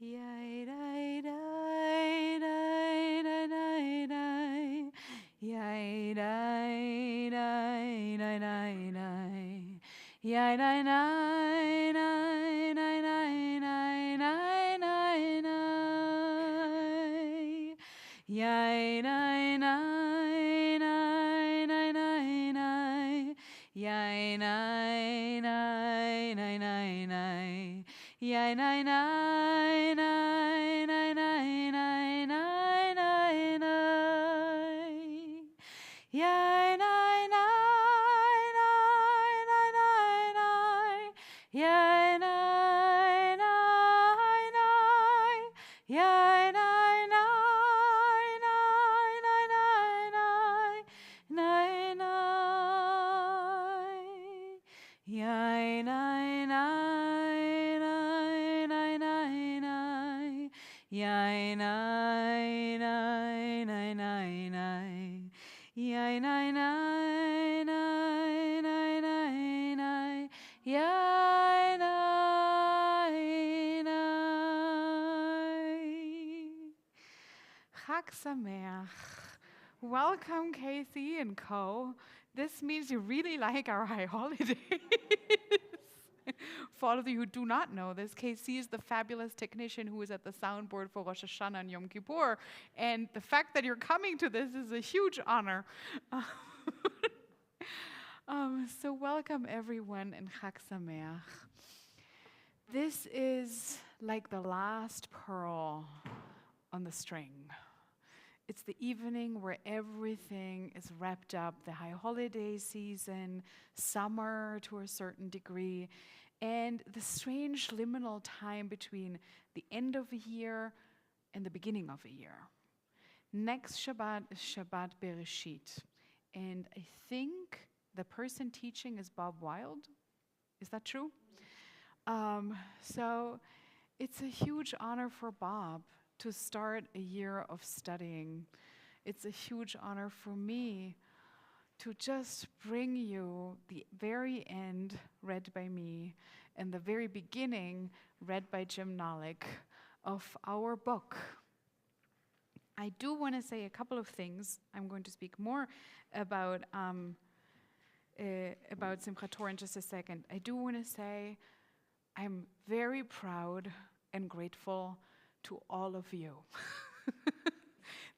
Yai dai dai dai dai dai dai. Yai dai dai dai dai dai. Yai dai dai dai dai dai dai dai dai dai. Yai dai dai dai dai dai dai. Yai dai dai dai dai dai. Yai dai dai dai dai dai dai dai dai dai. Yai dai dai dai dai dai dai. Yai dai dai dai. Yai dai dai dai dai dai dai. Dai dai. Yai dai dai dai dai dai dai. Yai dai dai dai dai dai. Yai dai dai dai dai dai dai. Yai dai dai. Chag Sameach. Welcome, Casey and Co. This means you really like our high holidays. For all of you who do not know this, KC is the fabulous technician who is at the soundboard for Rosh Hashanah and Yom Kippur. And the fact that you're coming to this is a huge honor. So welcome everyone and Chag Sameach. This is like the last pearl on the string. It's the evening where everything is wrapped up, the high holiday season, summer to a certain degree, and the strange liminal time between the end of a year and the beginning of a year. Next Shabbat is Shabbat Bereshit, and I think the person teaching is Bob Wild. Is that true? So it's a huge honor for Bob to start a year of studying. It's a huge honor for me to just bring you the very end read by me and the very beginning read by Jim Nalick of our book. I do want to say a couple of things. I'm going to speak more about Simchat Torah in just a second. I do want to say I'm very proud and grateful to all of you.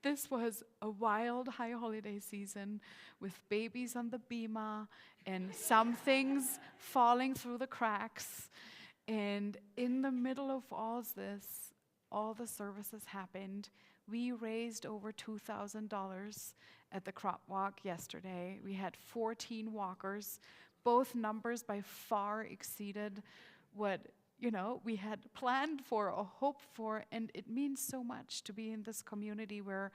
This was a wild high holiday season with babies on the bima and some things falling through the cracks. And in the middle of all this, all the services happened. We raised over $2,000 at the crop walk yesterday. We had 14 walkers. Both numbers by far exceeded what we had planned for or hoped for, and it means so much to be in this community where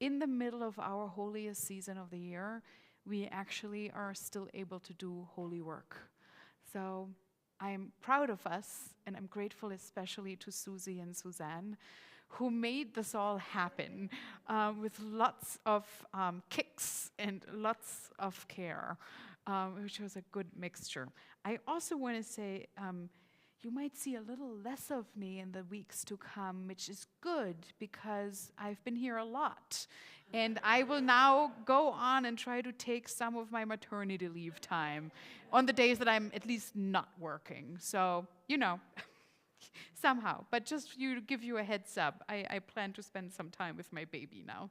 in the middle of our holiest season of the year, we actually are still able to do holy work. So I'm proud of us, and I'm grateful especially to Susie and Suzanne, who made this all happen with lots of kicks and lots of care, which was a good mixture. I also want to say, you might see a little less of me in the weeks to come, which is good because I've been here a lot. And I will now go on and try to take some of my maternity leave time on the days that I'm at least not working. So, somehow. But just to give you a heads up, I plan to spend some time with my baby now.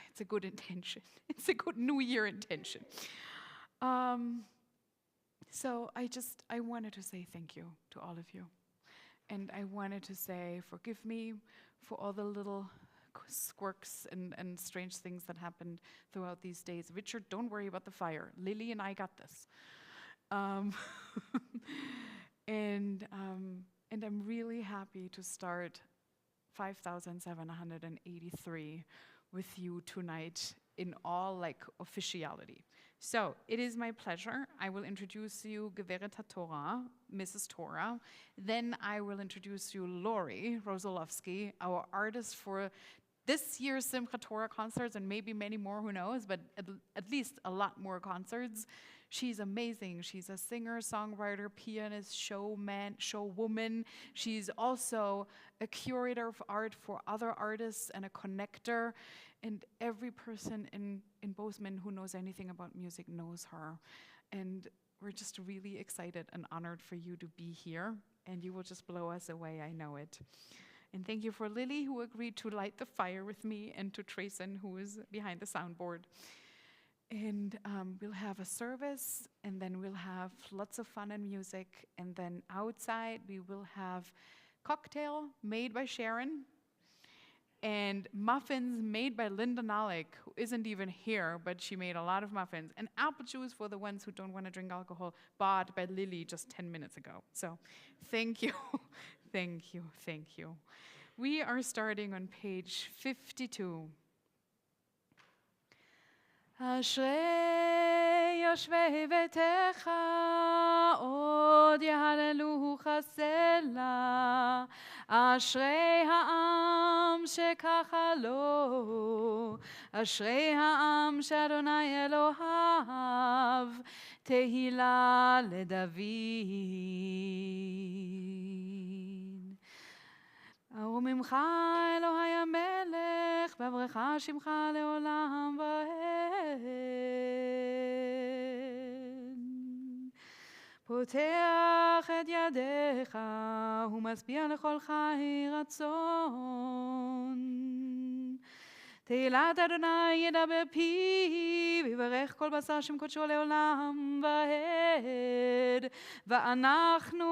It's a good intention. It's a good New Year intention. So I wanted to say thank you to all of you. And I wanted to say forgive me for all the little squirks and strange things that happened throughout these days. Richard, don't worry about the fire. Lily and I got this. And I'm really happy to start 5,783 with you tonight in all officiality. So it is my pleasure. I will introduce you Geveret HaTorah, Mrs. Torah. Then I will introduce you Lori Rosalowski, our artist for this year's Simchat Torah concerts and maybe many more, who knows, but at least a lot more concerts. She's amazing. She's a singer, songwriter, pianist, showwoman. She's also a curator of art for other artists and a connector. And every person in Bozeman who knows anything about music knows her. And we're just really excited and honored for you to be here. And you will just blow us away, I know it. And thank you for Lily, who agreed to light the fire with me, and to Trayson, who is behind the soundboard. And we'll have a service, and then we'll have lots of fun and music. And then outside, we will have cocktail made by Sharon, and muffins made by Linda Nalik, who isn't even here, but she made a lot of muffins. And apple juice for the ones who don't want to drink alcohol, bought by Lily just 10 minutes ago. So thank you, thank you, thank you. We are starting on page 52. אשרי יושבי ביתך עוד יהללוך סלה אשרי העם שככה לו אשרי העם שאדוני אלוהיו תהילה לדוד וממך אלוהי המלך בעברך שמך לעולם ועד פותח את ידיך ומשביע לכל חי רצון תהילת אדוני ידבר פיו ויברך כל בשר שם קודשו לעולם ועד ואנחנו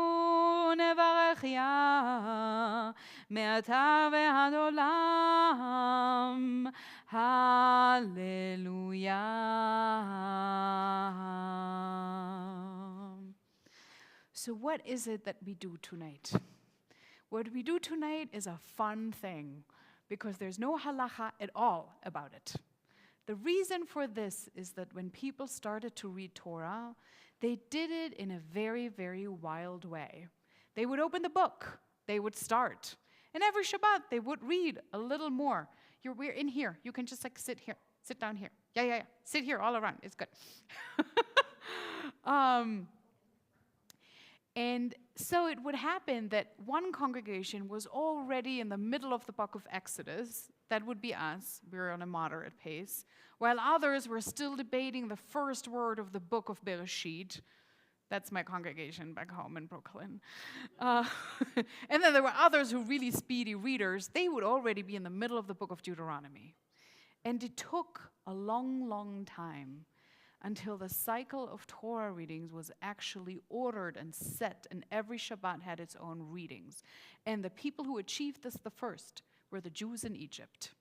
נברך יה מעתה ועד עולם הללויה. So what is it that we do tonight? What we do tonight is a fun thing, because there's no halacha at all about it. The reason for this is that when people started to read Torah, they did it in a very, very wild way. They would open the book, they would start, and every Shabbat they would read a little more. We're in here, you can just like sit here, sit down here. Yeah. Sit here all around, it's good. And so it would happen that one congregation was already in the middle of the book of Exodus. That would be us. We're on a moderate pace. While others were still debating the first word of the book of Bereshit. That's my congregation back home in Brooklyn. And then there were others who really speedy readers. They would already be in the middle of the book of Deuteronomy. And it took a long, long time until the cycle of Torah readings was actually ordered and set, and every Shabbat had its own readings. And the people who achieved this the first were the Jews in Egypt.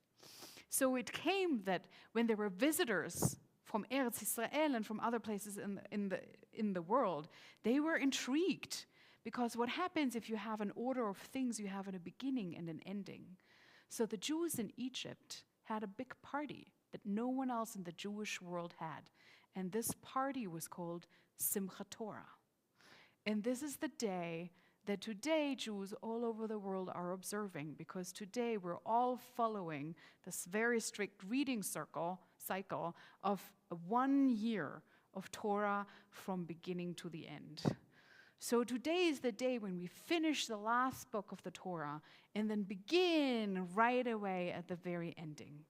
So it came that when there were visitors from Eretz Israel and from other places in the world, they were intrigued, because what happens if you have an order of things, you have a beginning and an ending. So the Jews in Egypt had a big party that no one else in the Jewish world had. And this party was called Simchat Torah. And this is the day that today Jews all over the world are observing, because today we're all following this very strict reading cycle of 1 year of Torah from beginning to the end. So today is the day when we finish the last book of the Torah and then begin right away at the very ending.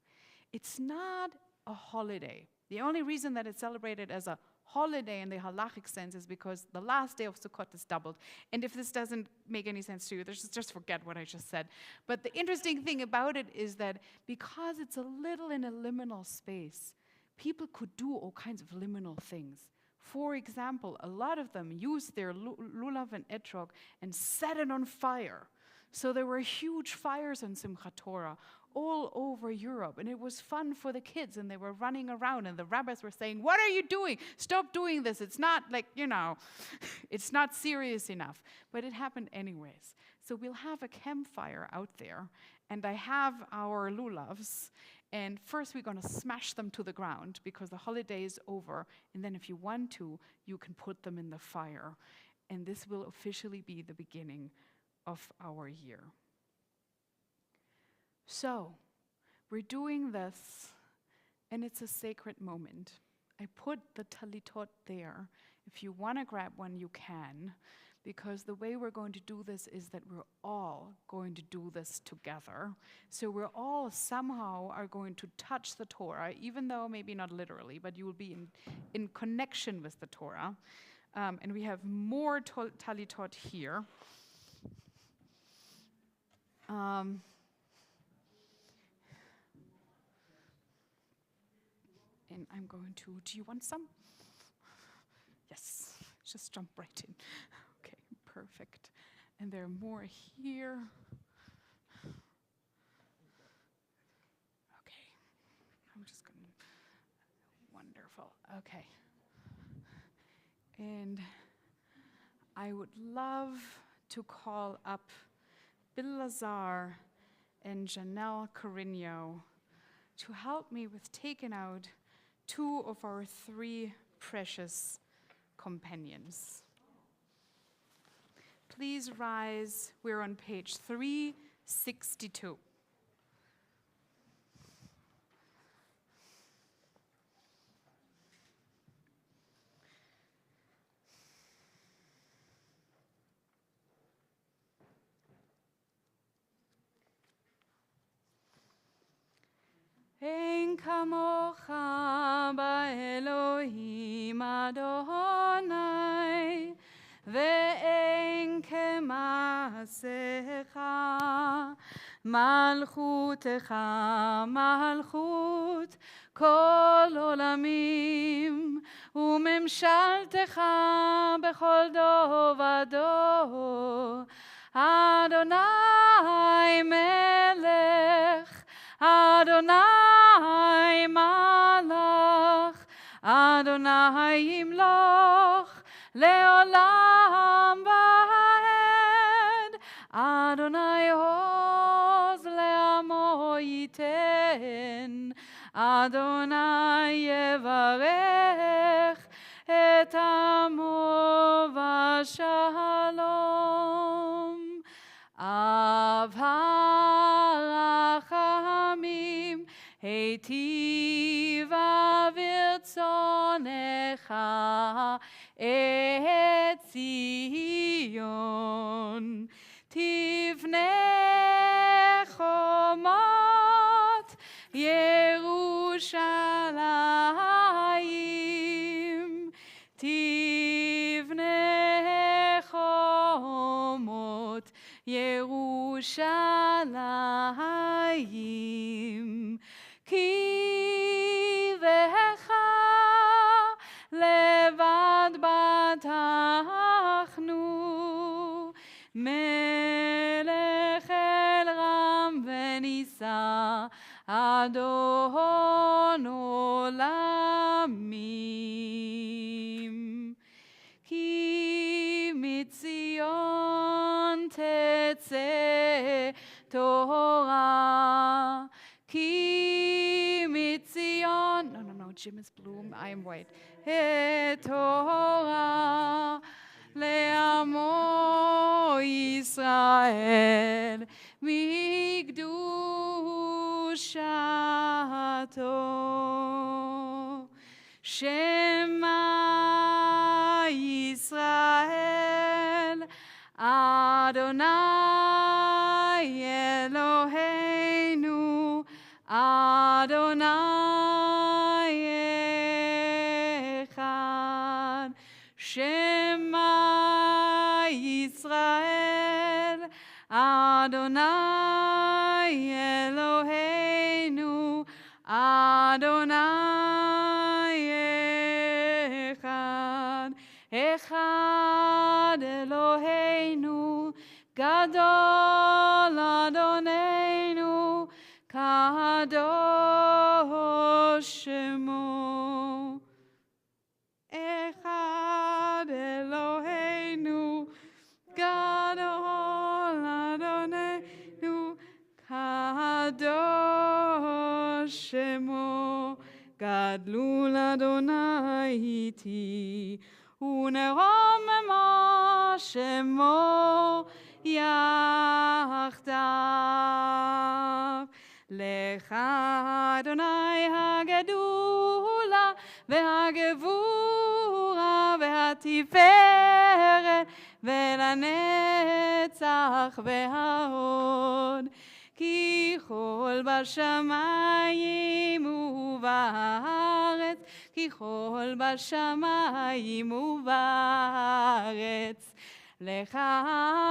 It's not a holiday. The only reason that it's celebrated as a holiday in the halachic sense is because the last day of Sukkot is doubled. And if this doesn't make any sense to you, just forget what I just said. But the interesting thing about it is that because it's a little in a liminal space, people could do all kinds of liminal things. For example, a lot of them used their lulav and etrog and set it on fire. So there were huge fires in Simchat Torah all over Europe, and it was fun for the kids, and they were running around, and the rabbis were saying, "What are you doing? Stop doing this. It's not it's not serious enough." But it happened anyways. So we'll have a campfire out there, and I have our lulavs, and first we're going to smash them to the ground because the holiday is over, and then if you want to, you can put them in the fire, and this will officially be the beginning of our year. So, we're doing this, and it's a sacred moment. I put the talitot there. If you want to grab one, you can, because the way we're going to do this is that we're all going to do this together. So we're all somehow are going to touch the Torah, even though maybe not literally, but you will be in connection with the Torah. And we have more talitot here. And I'm going to, do you want some? Yes, just jump right in. Okay, perfect. And there are more here. Okay, I'm just going to, wonderful. Okay. And I would love to call up Bill Lazar and Janelle Carino to help me with taking out 2 of our 3 precious companions. Please rise. We're on page 362. Ein kamocha ba'Elohim Adonai, ve'ein kema'asecha, malchutecha malchut kol olamim, umemshaltecha bechol dor vador, Adonai melech, Adonai malach, Adonai yimloch, leolam va'ed, Adonai hoz le'amo yiten, Adonai yevarech et amo v'shalom. Avarachamim heitiva virtzonecha et Zion tivne chomot Yerushalayim tivne chomot Yerushalayim ki vecha levad batachnu melech el ram venisa adon olamim ki mitzion tetzeh Torah, ki mitzion, no, Jim is blue, I am white, et Torah, le'amo Yisrael, migdushato, Shema Yisrael, Adonai Eloheinu, Adonai Echad, Shema Yisrael, Adonai Eloheinu, Adonai Echad, Echad Eloheinu, Gadol Adonenu, Kadosh Shemo. Echad Eloheinu, Gadol Adonenu, Kadosh Shemo. Gadlul Adonai iti, uneromema Shemo yachdav. Lecha Adonai hagedula, והגבורה והתפארת ולנצח וההוד. כי כל בשמיים ובארץ, כי כל בשמיים ובארץ, לך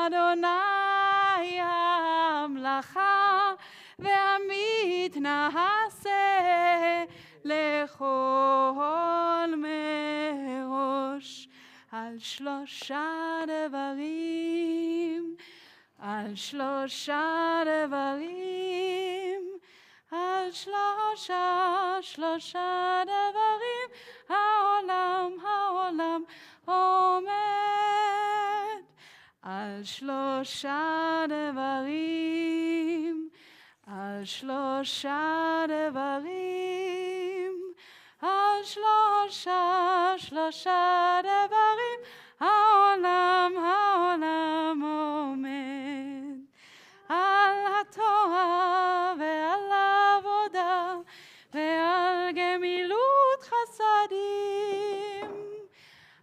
אדוני המלאכה והמתנשא לכל מראש. על שלושה דברים, על שלושה דברים, על שלושה דברים, העולם עומד. על שלושה דברים, על שלושה דברים, על שלושה דברים, העולם עומד. על התורה ועל העבודה ועל גמילות חסדים.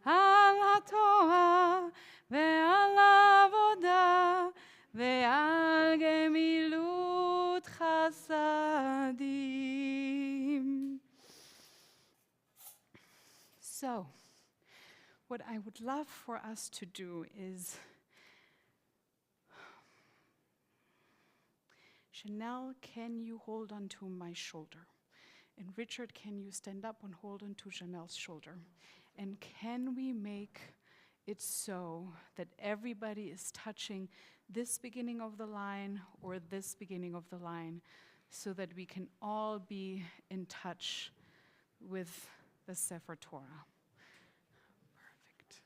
על התורה ועל העבודה ועל גמילות חסדים. So, what I would love for us to do is, Chanel, can you hold on to my shoulder? And Richard, can you stand up and hold on to Chanel's shoulder? And can we make it so that everybody is touching this beginning of the line or this beginning of the line, so that we can all be in touch with the Sefer Torah? Perfect.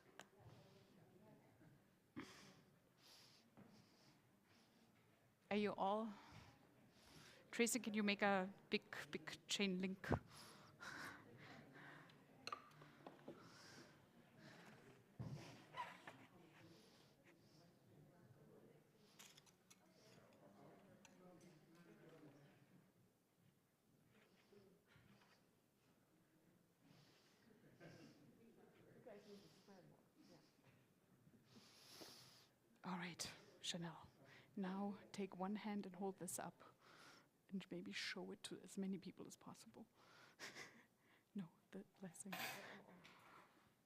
Are you all? Tracy, can you make a big chain link? All right, Chanel. Now take one hand and hold this up and maybe show it to as many people as possible. No, the blessing.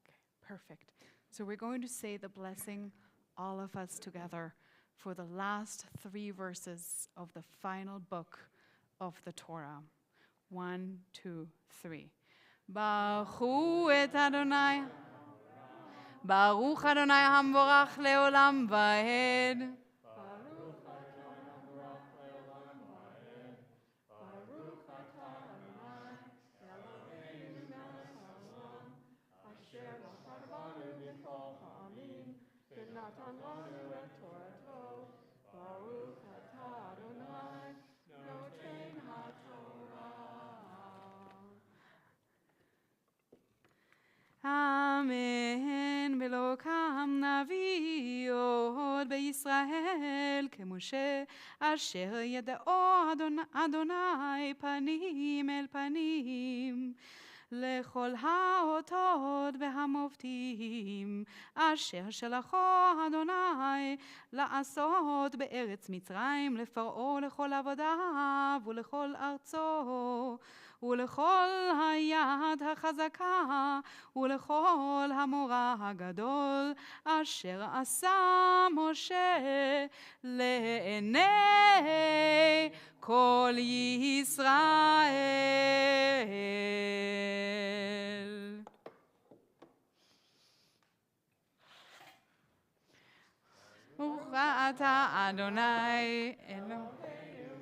Okay, perfect. So we're going to say the blessing, all of us together, for the last 3 verses of the final book of the Torah. 1, 2, 3. Baruch et Adonai. Baruch Adonai hamvorach leolam vaed. Amen. ולא קם נביא עוד בישראל כמשה, אשר ידעו אדוני פנים אל פנים. לכל האותות והמופתים אשר שלחו אדוני לעשות בארץ מצרים, לפרעה ולכל עבדיו ולכל ארצו, ולכל היד החזקה ולכל המורא הגדול אשר עשה משה לעיני כל ישראל. ברוך אתה אדוני אלוהינו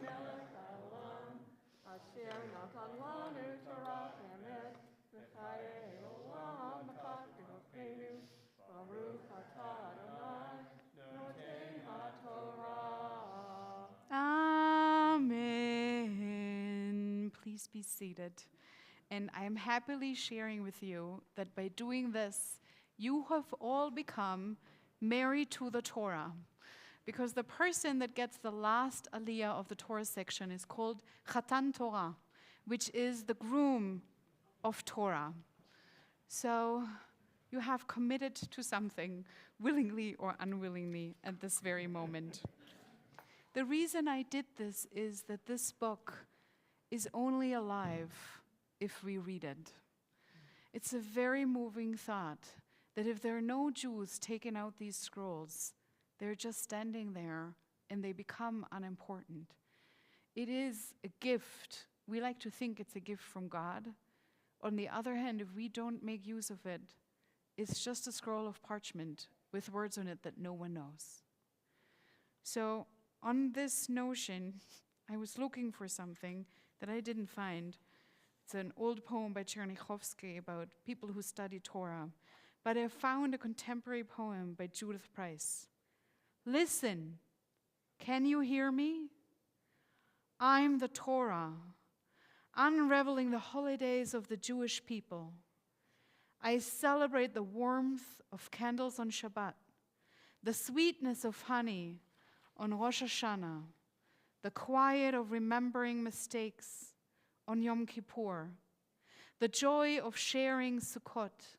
מלך העולם, אשר נתן לנו תורה אמת וחיי עולם בחכמותנו. ברוך אתה אדוני נותן התורה. Amen. Please be seated. And I am happily sharing with you that by doing this, you have all become married to the Torah. Because the person that gets the last aliyah of the Torah section is called Chatan Torah, which is the groom of Torah. So you have committed to something, willingly or unwillingly, at this very moment. The reason I did this is that this book is only alive if we read it. It's a very moving thought that if there are no Jews taking out these scrolls, they're just standing there and they become unimportant. It is a gift. We like to think it's a gift from God. On the other hand, if we don't make use of it, it's just a scroll of parchment with words on it that no one knows. So on this notion, I was looking for something that I didn't find. It's an old poem by Chernychovsky about people who study Torah. But I found a contemporary poem by Judith Price. Listen, can you hear me? I'm the Torah, unraveling the holidays of the Jewish people. I celebrate the warmth of candles on Shabbat, the sweetness of honey on Rosh Hashanah, the quiet of remembering mistakes on Yom Kippur, the joy of sharing Sukkot,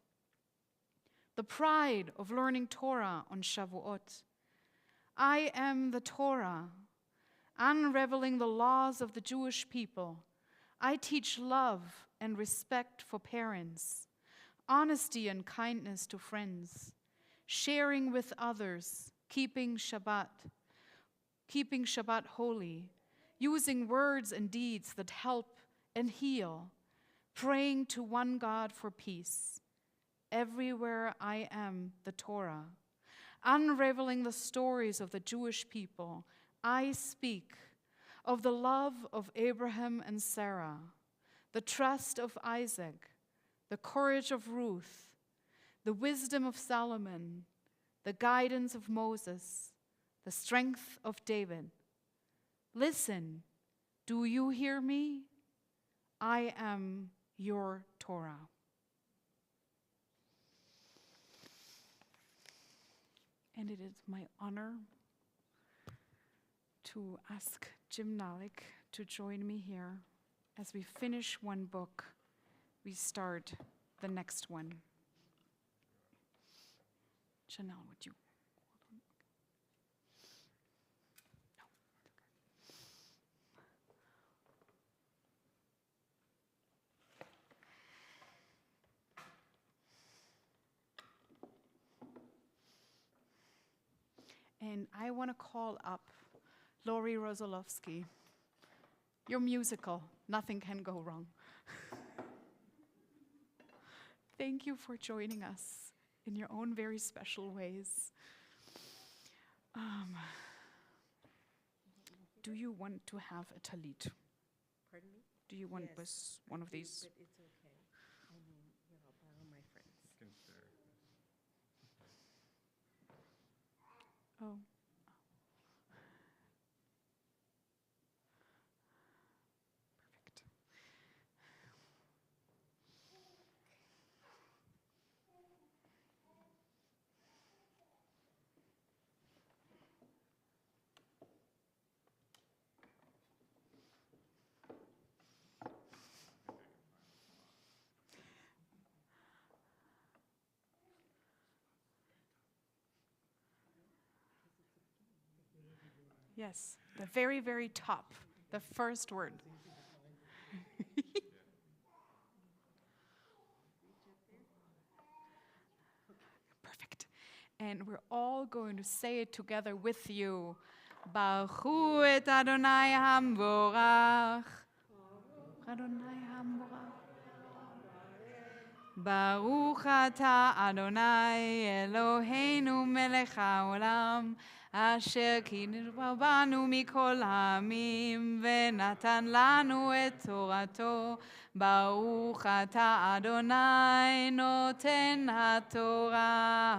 the pride of learning Torah on Shavuot. I am the Torah, unraveling the laws of the Jewish people. I teach love and respect for parents, honesty and kindness to friends, sharing with others, keeping Shabbat holy, using words and deeds that help and heal, praying to one God for peace. Everywhere I am the Torah, unraveling the stories of the Jewish people. I speak of the love of Abraham and Sarah, the trust of Isaac, the courage of Ruth, the wisdom of Solomon, the guidance of Moses, the strength of David. Listen, do you hear me? I am your Torah. And it is my honor to ask Jim Nalik to join me here. As we finish one book, we start the next one. Chanel, would you? And I want to call up Lori Rosalowski. You're musical. Nothing can go wrong. Thank you for joining us in your own very special ways. Do you want to have a talit? Pardon me? Do you want Yes, this, one of I do, these? But it's okay. I mean, I'll borrow my friends. Oh. Perfect. Yes, the very, very top, the first word. Perfect. And we're all going to say it together with you. Baruch hu et Adonai hamvorach. Adonai hamvorach. Baruch ata Adonai Eloheinu melech haolam asher קידש בנו מכל העמים ונתן לנו את תורתו. ברוך אתה אדוני נותן התורה.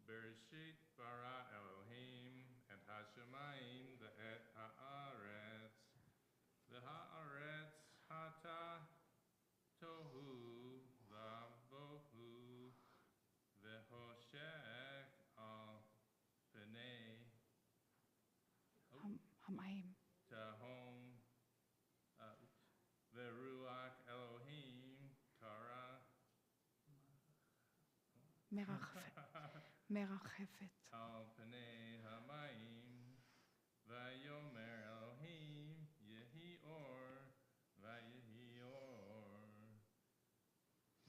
Bereshit bara Elohim et hashamayim ve'et haaretz. V'haaretz hata tohu vavohu ve'hoshech al pnei Hamayim. Tahom, Veruach Elohim, Kara, Merachefet. Al Pnei Hamayim, Vayomer Elohim, Yehi Or, Vayehi Or,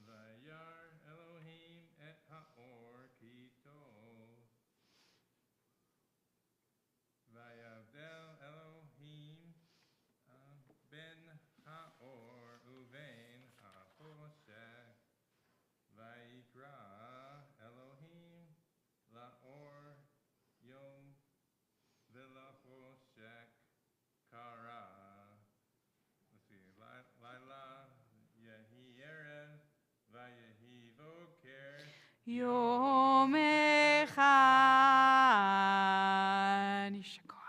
Vayar Elohim et Haor Kitov, Vayavdel Elohim ben Haor uvein HaChoshech, Vayikra Elohim laor yom v'lachoshech kara. Let's see. Laila yehi erev vayehi boker Yom Echad. Yisher koach.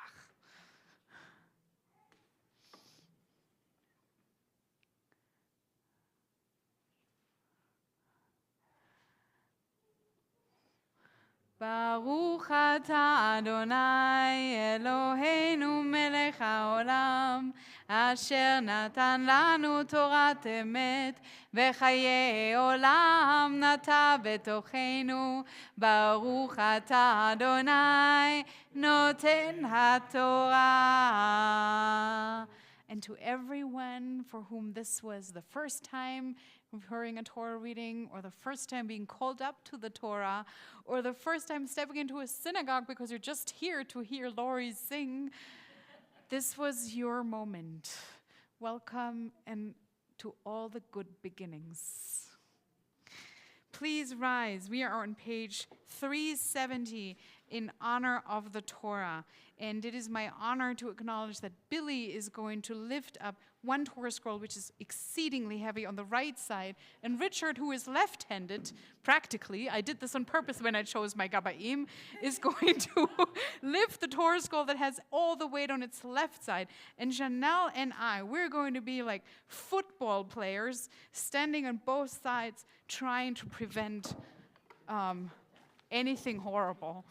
Baruch atah Adonai Eloheinu melech haolam asher natan lanu torat emet v'chayei olam nata betochenu. Baruch atah Adonai noten haTorah. And to everyone for whom this was the first time of hearing a Torah reading, or the first time being called up to the Torah, or the first time stepping into a synagogue because you're just here to hear Lori sing, this was your moment. Welcome, and to all the good beginnings. Please rise. We are on page 370 in honor of the Torah. And it is my honor to acknowledge that Billy is going to lift up one Torah scroll, which is exceedingly heavy, on the right side. And Richard, who is left-handed, practically, I did this on purpose when I chose my Gabaim, is going to lift the Torah scroll that has all the weight on its left side. And Janelle and I, we're going to be like football players, standing on both sides, trying to prevent anything horrible.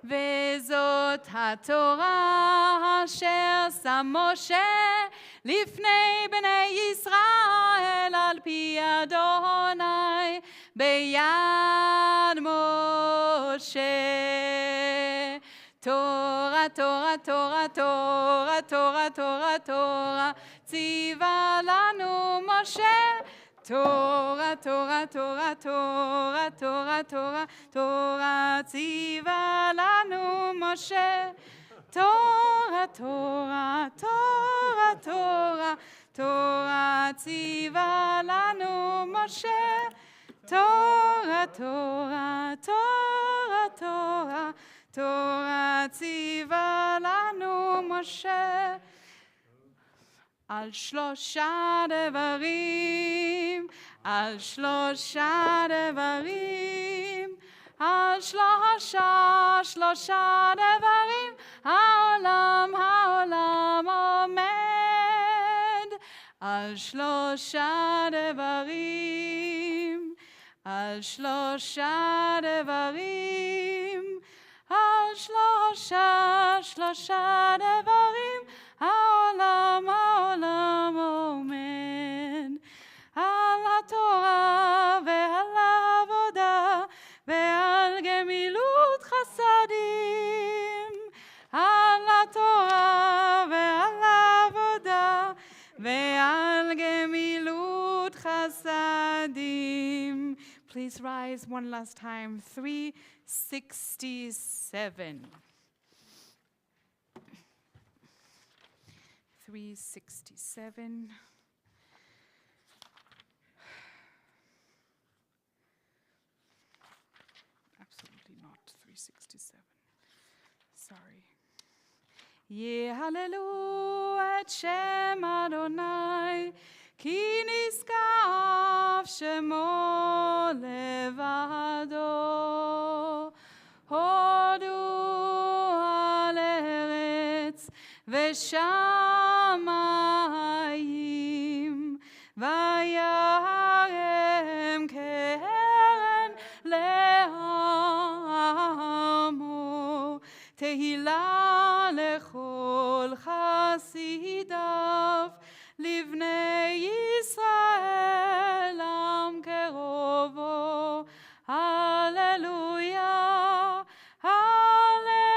וזאת התורה אשר שם משה לפני בני ישראל על פי אדוני ביד משה. תורה, תורה, תורה, תורה, תורה, תורה, תורה, ציווה לנו משה. Torah, Torah, Torah, Torah, Torah, Torah, Torah, ציווה לנו משה. Torah, Torah, Torah, Torah, Torah, ציווה לנו משה. Torah, Torah, Torah, Torah, Torah, ציווה לנו משה. על שלושה דברים, על שלושה דברים, על שלושה דברים, העולם עומד. על שלושה דברים, על שלושה דברים, על שלושה דברים, העולם עומד. על התורה ועל העבודה ועל גמילות חסדים. על התורה ועל העבודה ועל גמילות חסדים. Please rise one last time. 367. 367. Absolutely not 367. Sorry. יהללו את שם אדוני, כי נשגב שמו לבדו. הודו על ארץ ושמיים, ויעל תהילה לכל חסידיו, לבני ישראל עם קרובו. הללויה, הללויה.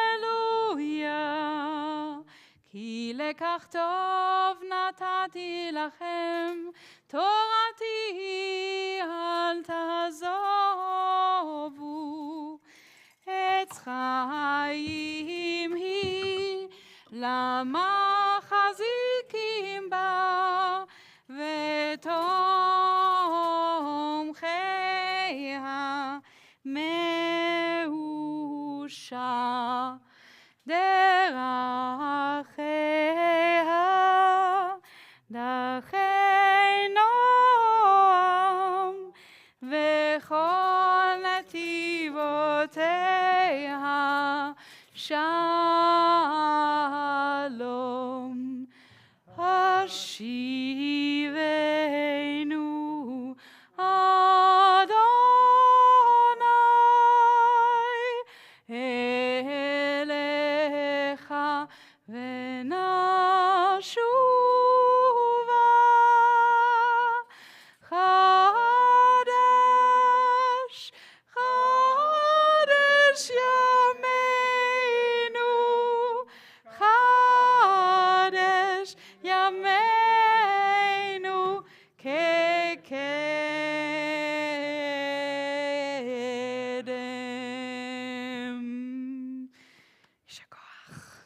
כי לקח טוב נתתי לכם, תורתי אל תעזובו. עץ חיים היא, למה חזיקים בה, ותומכיה מאושר. דרכיה דרכי נועם, וכל נתיבותיה שלום. השיבנו אדוני אליך ונשובה. חדש, חדש ימינו, חדש ימינו כקדם. יישר כוח.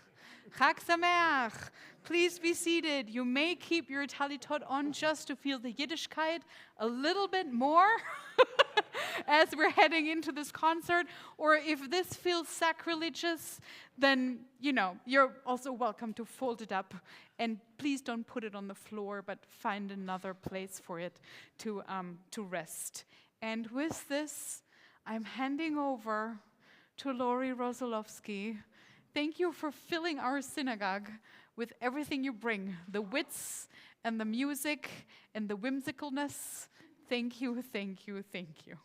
חג שמח. Please be seated. You may keep your talitot on just to feel the Yiddishkeit a little bit more as we're heading into this concert. Or if this feels sacrilegious, then, you're also welcome to fold it up. And please don't put it on the floor, but find another place for it to rest. And with this, I'm handing over to Lori Rosalowski. Thank you for filling our synagogue with everything you bring, the wits and the music and the whimsicalness. Thank you, thank you, thank you.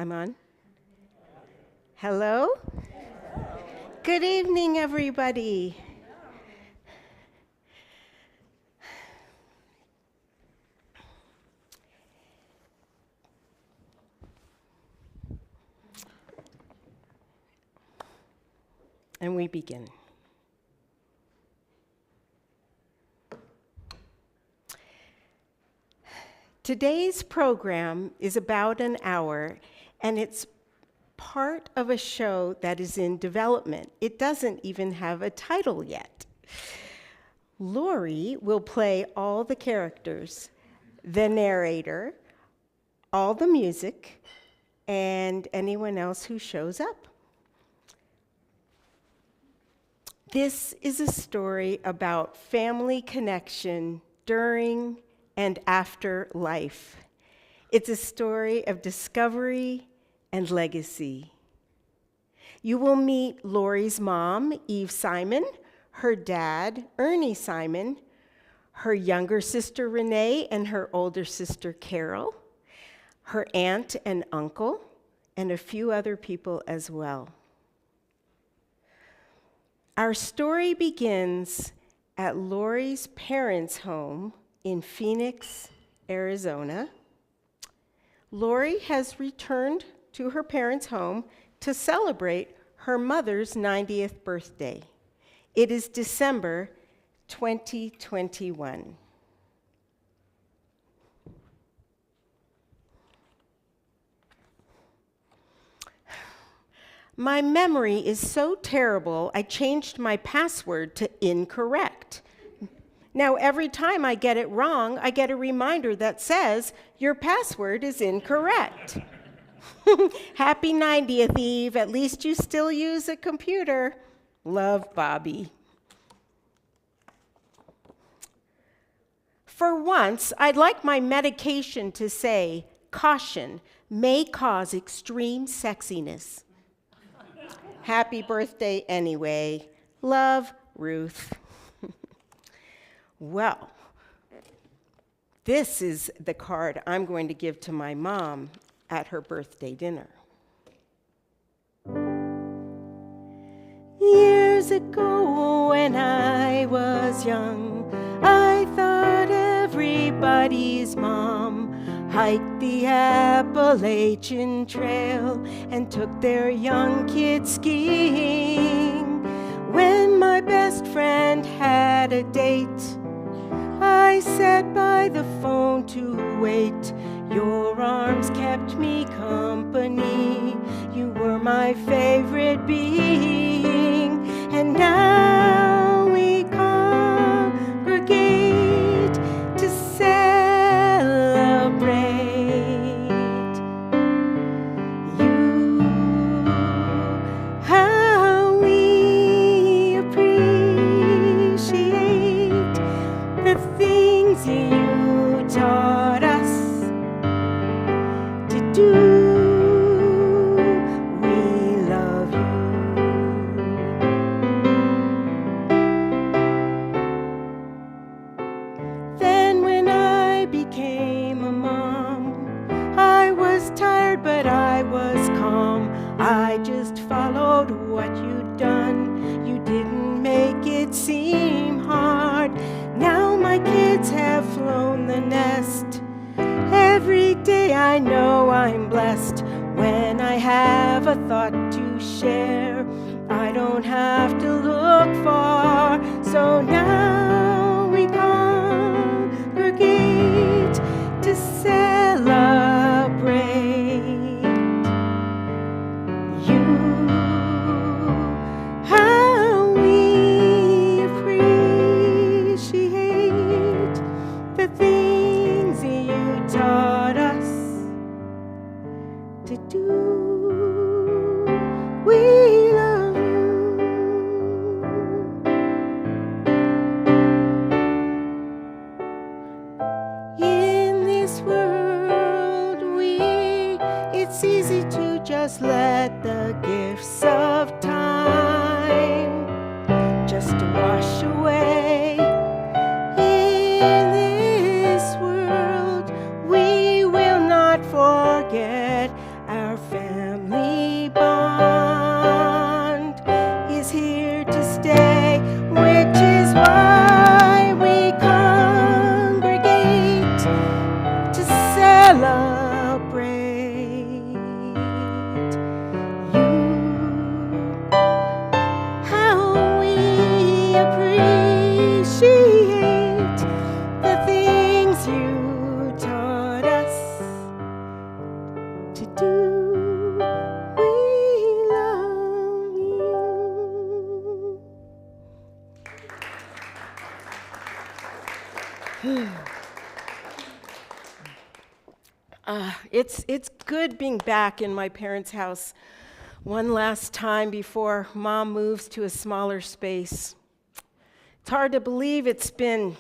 I'm on. Hello? Good evening, everybody. And we begin. Today's program is about an hour, and it's part of a show that is in development. It doesn't even have a title yet. Lori will play all the characters, the narrator, all the music, and anyone else who shows up. This is a story about family connection during and after life. It's a story of discovery and legacy. You will meet Lori's mom, Eve Simon, her dad, Ernie Simon, her younger sister, Renee, and her older sister, Carol, her aunt and uncle, and a few other people as well. Our story begins at Lori's parents' home in Phoenix, Arizona. Lori has returned to her parents' home to celebrate her mother's 90th birthday. It is December 2021. My memory is so terrible, I changed my password to incorrect. Now, every time I get it wrong, I get a reminder that says, your password is incorrect. Happy 90th, Eve. At least you still use a computer. Love, Bobby. For once, I'd like my medication to say, caution, may cause extreme sexiness. Happy birthday anyway. Love, Ruth. Well, this is the card I'm going to give to my mom at her birthday dinner. Years ago when I was young, I thought everybody's mom hiked the Appalachian Trail and took their young kids skiing. When my best friend had a date, I sat by the phone to wait. Your arms kept me company. You were my favorite being. And now we congregate to celebrate you. How we appreciate the things you taught us to do. We love you. Then when I became a mom, I was tired but I was calm. I just followed what you'd done. You didn't make it seem hard. Now my kids have flown the nest. Every day I know I'm blessed. When I have a thought to share, I don't have to look far. So now we congregate to celebrate you. How we appreciate the things you taught us to do. We love you. In this world, it's easy to just let the gifts of time just wash away. In this world, we will not forget our to do. We love you. It's good being back in my parents' house one last time before Mom moves to a smaller space. It's hard to believe it's been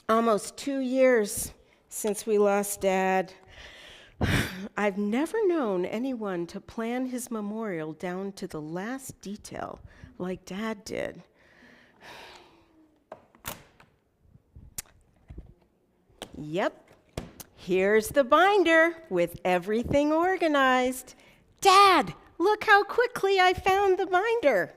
almost 2 years since we lost Dad. I've never known anyone to plan his memorial down to the last detail like Dad did. Yep. Here's the binder with everything organized. Dad, look how quickly I found the binder.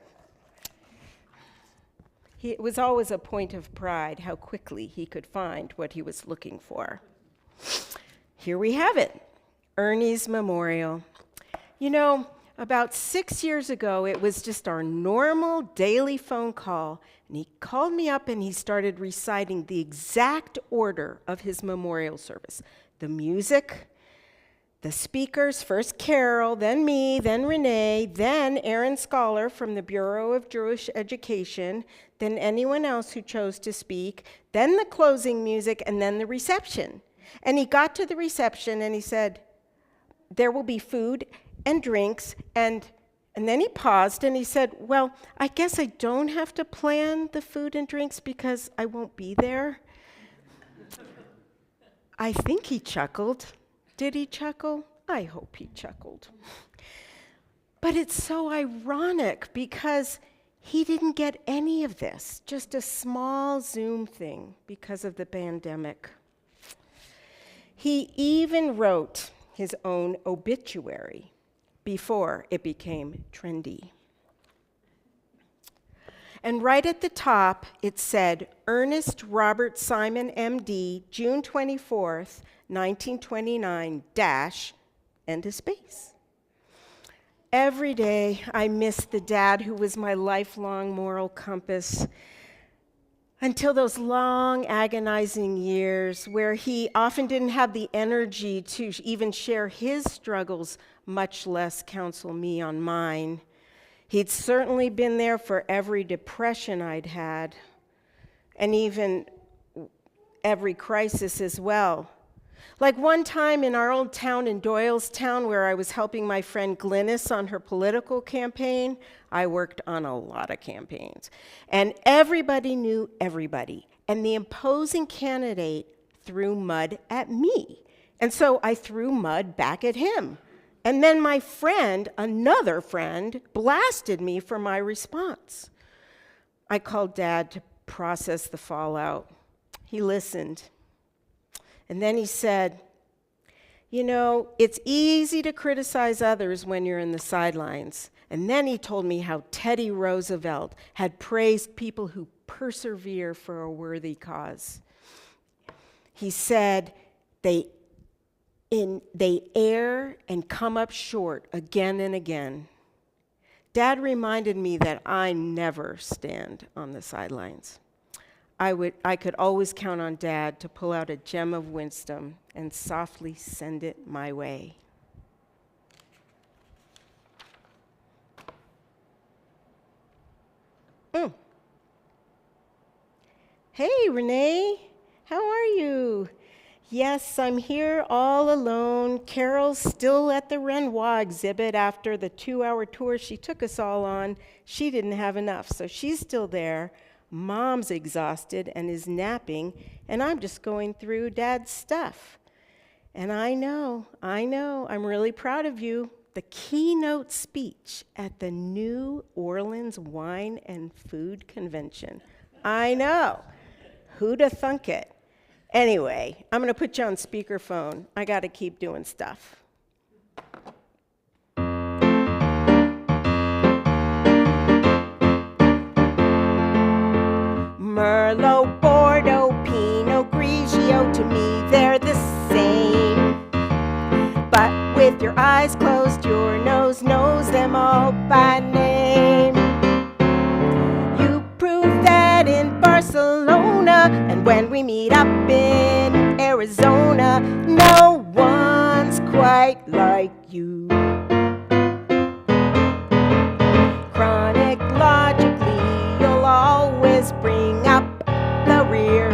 It was always a point of pride how quickly he could find what he was looking for. Here we have it, Ernie's memorial. You know, about 6 years ago, it was just our normal daily phone call, and he called me up and he started reciting the exact order of his memorial service. The music, the speakers, first Carol, then me, then Renee, then Aaron Scholar from the Bureau of Jewish Education, then anyone else who chose to speak, then the closing music, and then the reception. And he got to the reception and he said, there will be food and drinks, and then he paused and he said, well, I guess I don't have to plan the food and drinks because I won't be there. I think he chuckled. Did he chuckle? I hope he chuckled. But it's so ironic because he didn't get any of this, just a small Zoom thing because of the pandemic. He even wrote his own obituary before it became trendy. And right at the top, it said, Ernest Robert Simon, M.D., June 24th, 1929, dash, and a space. Every day, I miss the dad who was my lifelong moral compass until those long, agonizing years where he often didn't have the energy to even share his struggles, much less counsel me on mine. He'd certainly been there for every depression I'd had, and even every crisis as well. Like one time in our old town in Doylestown where I was helping my friend Glynis on her political campaign, I worked on a lot of campaigns. And everybody knew everybody. And the imposing candidate threw mud at me. And so I threw mud back at him. And then my friend, another friend, blasted me for my response. I called Dad to process the fallout. He listened. And then he said, you know, it's easy to criticize others when you're in the sidelines. And then he told me how Teddy Roosevelt had praised people who persevere for a worthy cause. He said, they err and come up short again and again. Dad reminded me that I never stand on the sidelines. I could always count on Dad to pull out a gem of wisdom and softly send it my way. Hey, Renee, how are you? Yes, I'm here all alone. Carol's still at the Renoir exhibit after the 2-hour tour she took us all on. She didn't have enough, so she's still there. Mom's exhausted and is napping, and I'm just going through Dad's stuff. And I know, I'm really proud of you. The keynote speech at the New Orleans Wine and Food Convention. I know. Who'd have thunk it? Anyway, I'm going to put you on speakerphone. I got to keep doing stuff. Merlot, Bordeaux, Pinot Grigio, to me they're the same. But with your eyes closed, your nose knows them all by name. You prove that in Barcelona, and when we meet up in Arizona, no one's quite like you. Chronologically, you'll always bring up the rear.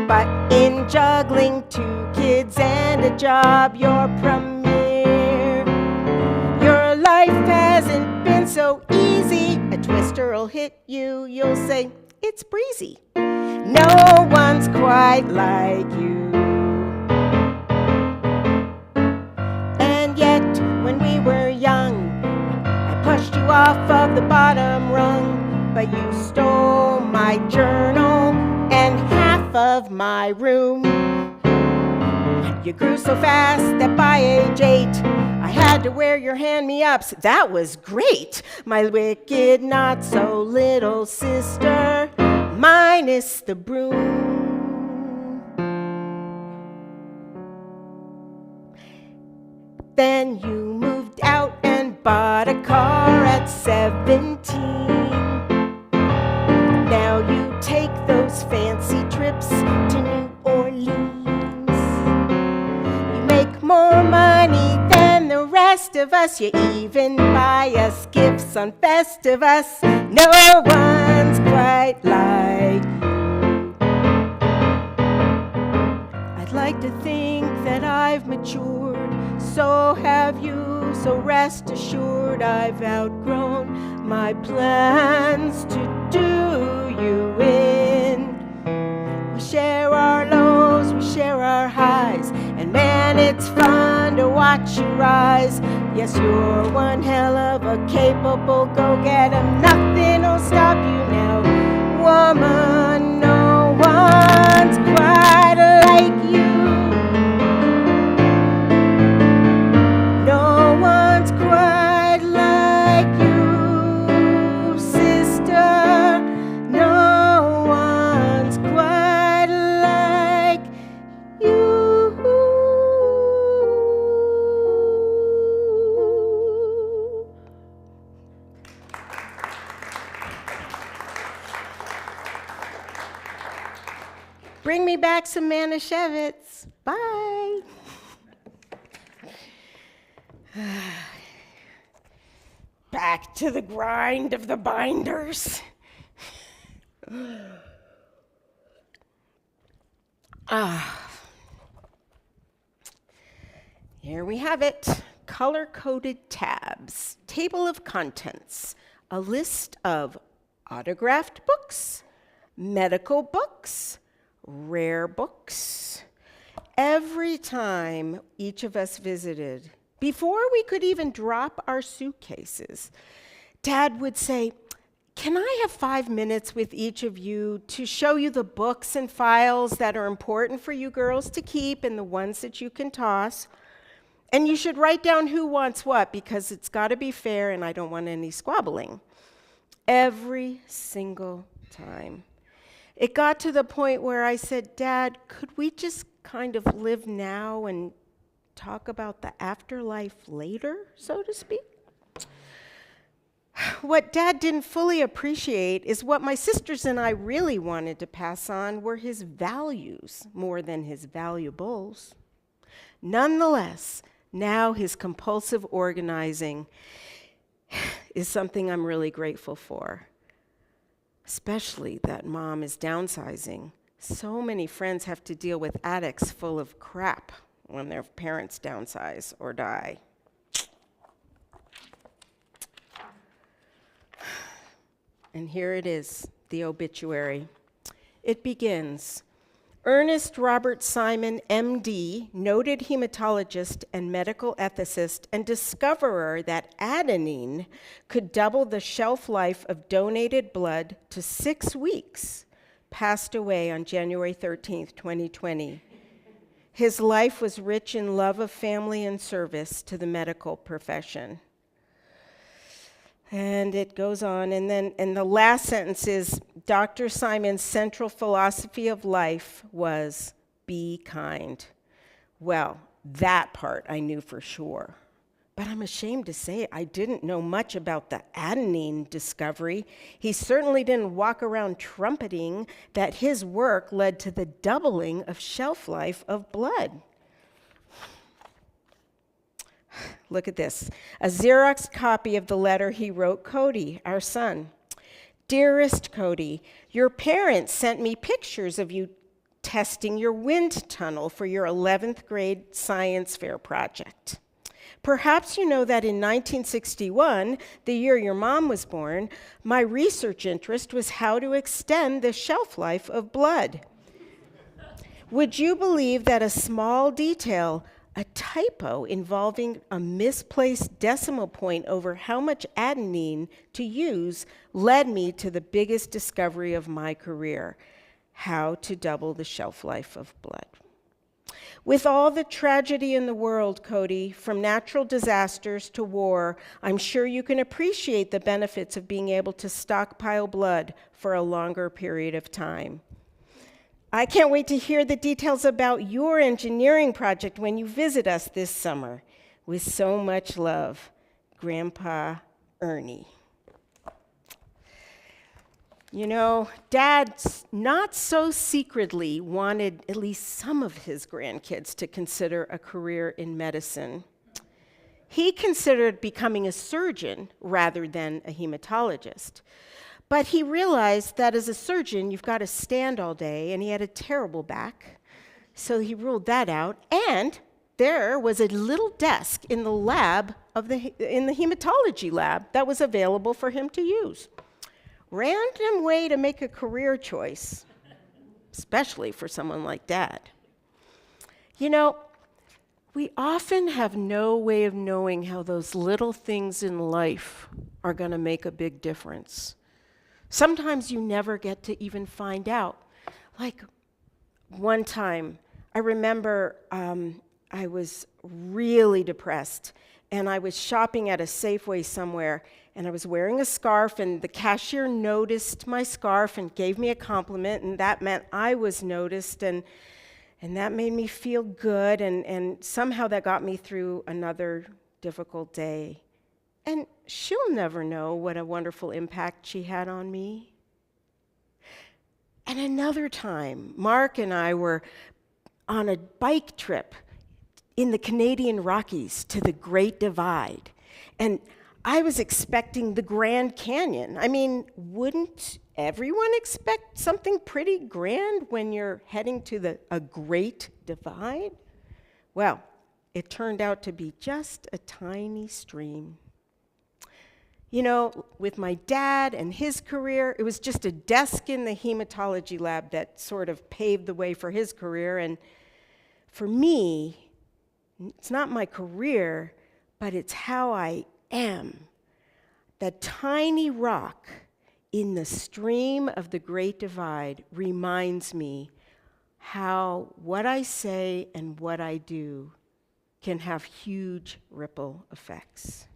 But in juggling 2 kids and a job, you're premier. Your life hasn't been so easy. A twister'll hit you, you'll say, it's breezy. No one's quite like you. And yet, when we were young, I pushed you off of the bottom rung, but you stole my journal and half of my room. You grew so fast that by age 8, I had to wear your hand-me-ups. That was great. My wicked, not-so-little sister, minus the broom. Then you moved out and bought a car at 17. Now you take those fancy trips to New Orleans. You make more money than the rest of us. You even buy us gifts on Festivus. No one's quite like you. I'd like to think that I've matured, so have you, so rest assured I've outgrown my plans to do you in. We share our lows, we share our highs, and man, it's fun to watch you rise. Yes, you're one hell of a capable go-getter. Nothing'll stop you now, woman. No one's quite like you. No one's quite like you, sister. No one's quite like you. Bring me back some Manischewitz. Bye. Back to the grind of the binders. Here we have it. Color-coded tabs. Table of contents. A list of autographed books, medical books, rare books. Every time each of us visited, before we could even drop our suitcases, Dad would say, "Can I have 5 minutes with each of you to show you the books and files that are important for you girls to keep and the ones that you can toss? And you should write down who wants what, because it's got to be fair and I don't want any squabbling." Every single time. It got to the point where I said, "Dad, could we just kind of live now and talk about the afterlife later, so to speak?" What Dad didn't fully appreciate is what my sisters and I really wanted to pass on were his values more than his valuables. Nonetheless, now his compulsive organizing is something I'm really grateful for, especially that Mom is downsizing. So many friends have to deal with attics full of crap when their parents downsize or die. And here it is, the obituary. It begins, Ernest Robert Simon, MD, noted hematologist and medical ethicist and discoverer that adenine could double the shelf life of donated blood to 6 weeks, passed away on January 13th, 2020. His life was rich in love of family and service to the medical profession. And it goes on, and the last sentence is, Dr. Simon's central philosophy of life was, be kind. Well, that part I knew for sure. But I'm ashamed to say I didn't know much about the adenine discovery. He certainly didn't walk around trumpeting that his work led to the doubling of shelf life of blood. Look at this. A Xerox copy of the letter he wrote Cody, our son. Dearest Cody, your parents sent me pictures of you testing your wind tunnel for your 11th grade science fair project. Perhaps you know that in 1961, the year your mom was born, my research interest was how to extend the shelf life of blood. Would you believe that a small detail, a typo involving a misplaced decimal point over how much adenine to use, led me to the biggest discovery of my career, how to double the shelf life of blood? With all the tragedy in the world, Cody, from natural disasters to war, I'm sure you can appreciate the benefits of being able to stockpile blood for a longer period of time. I can't wait to hear the details about your engineering project when you visit us this summer. With so much love, Grandpa Ernie. You know, Dad not so secretly wanted at least some of his grandkids to consider a career in medicine. He considered becoming a surgeon rather than a hematologist. But he realized that as a surgeon, you've got to stand all day, and he had a terrible back. So he ruled that out. And there was a little desk in the lab in the hematology lab that was available for him to use. Random way to make a career choice, especially for someone like Dad. You know, we often have no way of knowing how those little things in life are going to make a big difference. Sometimes you never get to even find out. Like one time, I remember I was really depressed, and I was shopping at a Safeway somewhere, and I was wearing a scarf, and the cashier noticed my scarf and gave me a compliment, and that meant I was noticed, and that made me feel good, and somehow that got me through another difficult day. And she'll never know what a wonderful impact she had on me. And another time, Mark and I were on a bike trip in the Canadian Rockies to the Great Divide, and I was expecting the Grand Canyon. I mean, wouldn't everyone expect something pretty grand when you're heading to a Great Divide? Well, it turned out to be just a tiny stream. You know, with my dad and his career, it was just a desk in the hematology lab that sort of paved the way for his career. And for me, it's not my career, but it's how I am. That tiny rock in the stream of the Great Divide reminds me how what I say and what I do can have huge ripple effects.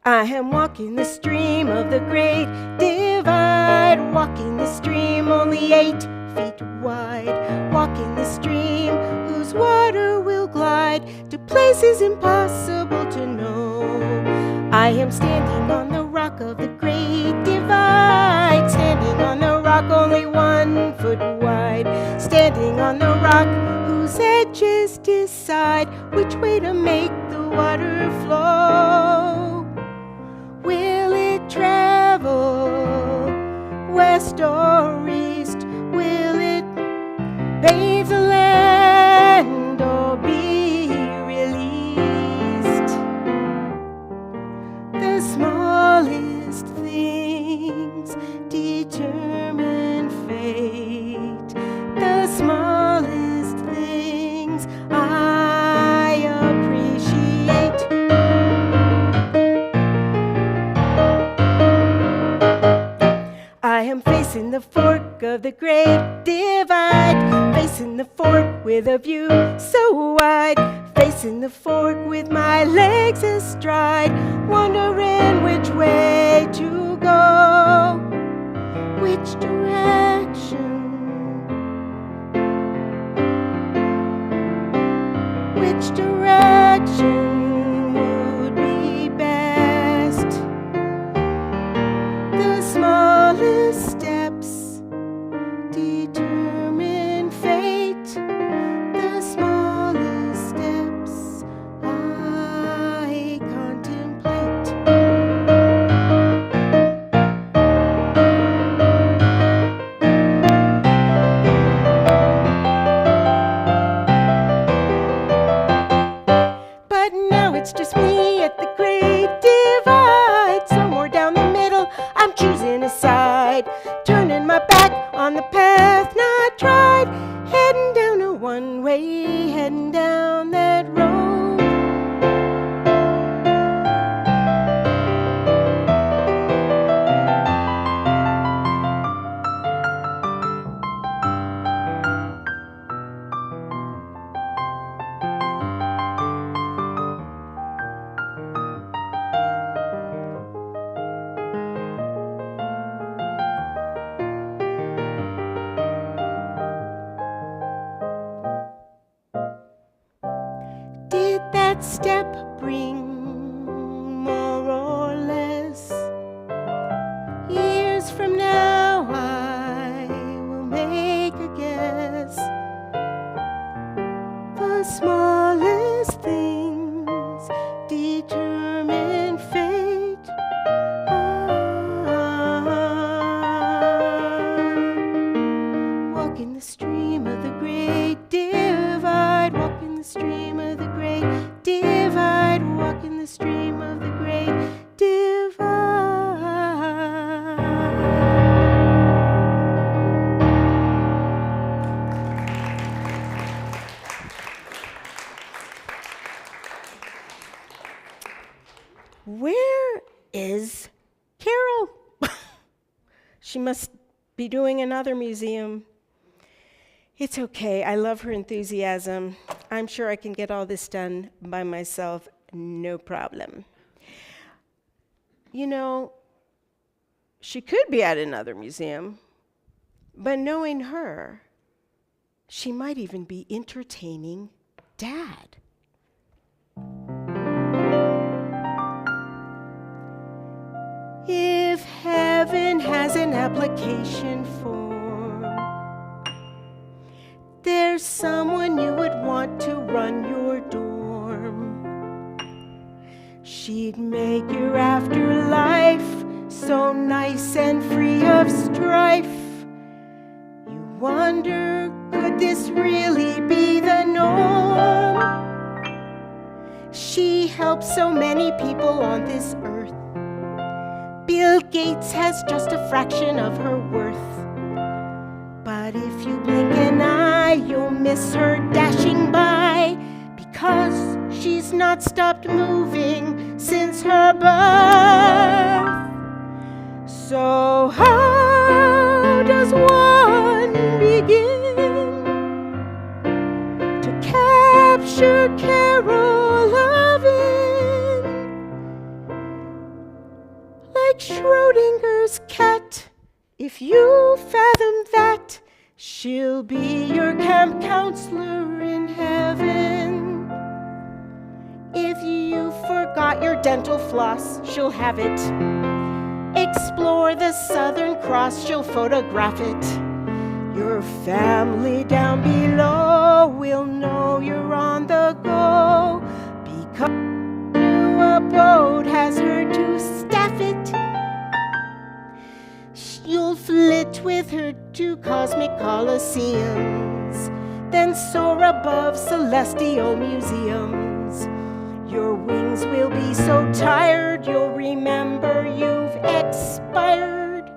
I am walking the stream of the Great Divide, walking the stream only 8 feet wide, walking the stream whose water will glide to places impossible to know. I am standing on the rock of the Great Divide, standing on the rock only 1 foot wide, standing on the rock whose edges decide which way to make the water flow. Will it travel west or east? Will it bathe the land or be released? The smallest things determine fate. The smallest things I appreciate. I am facing the fork of the Great Divide, facing the fork with a view so wide, facing the fork with my legs astride, wondering which way to go, which direction. which direction would be best. The smallest steps determine fate. The smallest steps I contemplate. But now it's just me at the great divide. Somewhere down the middle, I'm choosing a side. Turning my back on the path not tried. Heading down a one-way, heading down that road. Did that step bring more or less? Years from now I will make a guess. The smallest things determine fate. Walking the stream of the great divide. Walking the stream of the great divide. Walking the stream of the great divide. Where is Carol? She must be doing another museum. It's okay. I love her enthusiasm. I'm sure I can get all this done by myself, no problem. You know, she could be at another museum, but knowing her, she might even be entertaining Dad. If heaven has an application form, there's someone you would want to run your dorm. She'd make your afterlife so nice and free of strife. You wonder, could this really be the norm? She helps so many people on this earth. Bill Gates has just a fraction of her worth. But if you blink an eye, you'll miss her dashing by, because she's not stopped moving since her birth. So how does one begin to capture Carol loving? Like Schrodinger's cat, if you fathom that, she'll be your camp counselor in heaven. If you forgot your dental floss, she'll have it. Explore the Southern Cross, she'll photograph it. Your family down below will know you're on the go, because new abode has her to staff it. You'll flit with her to cosmic coliseums, then soar above celestial museums. Your wings will be so tired, you'll remember you've expired.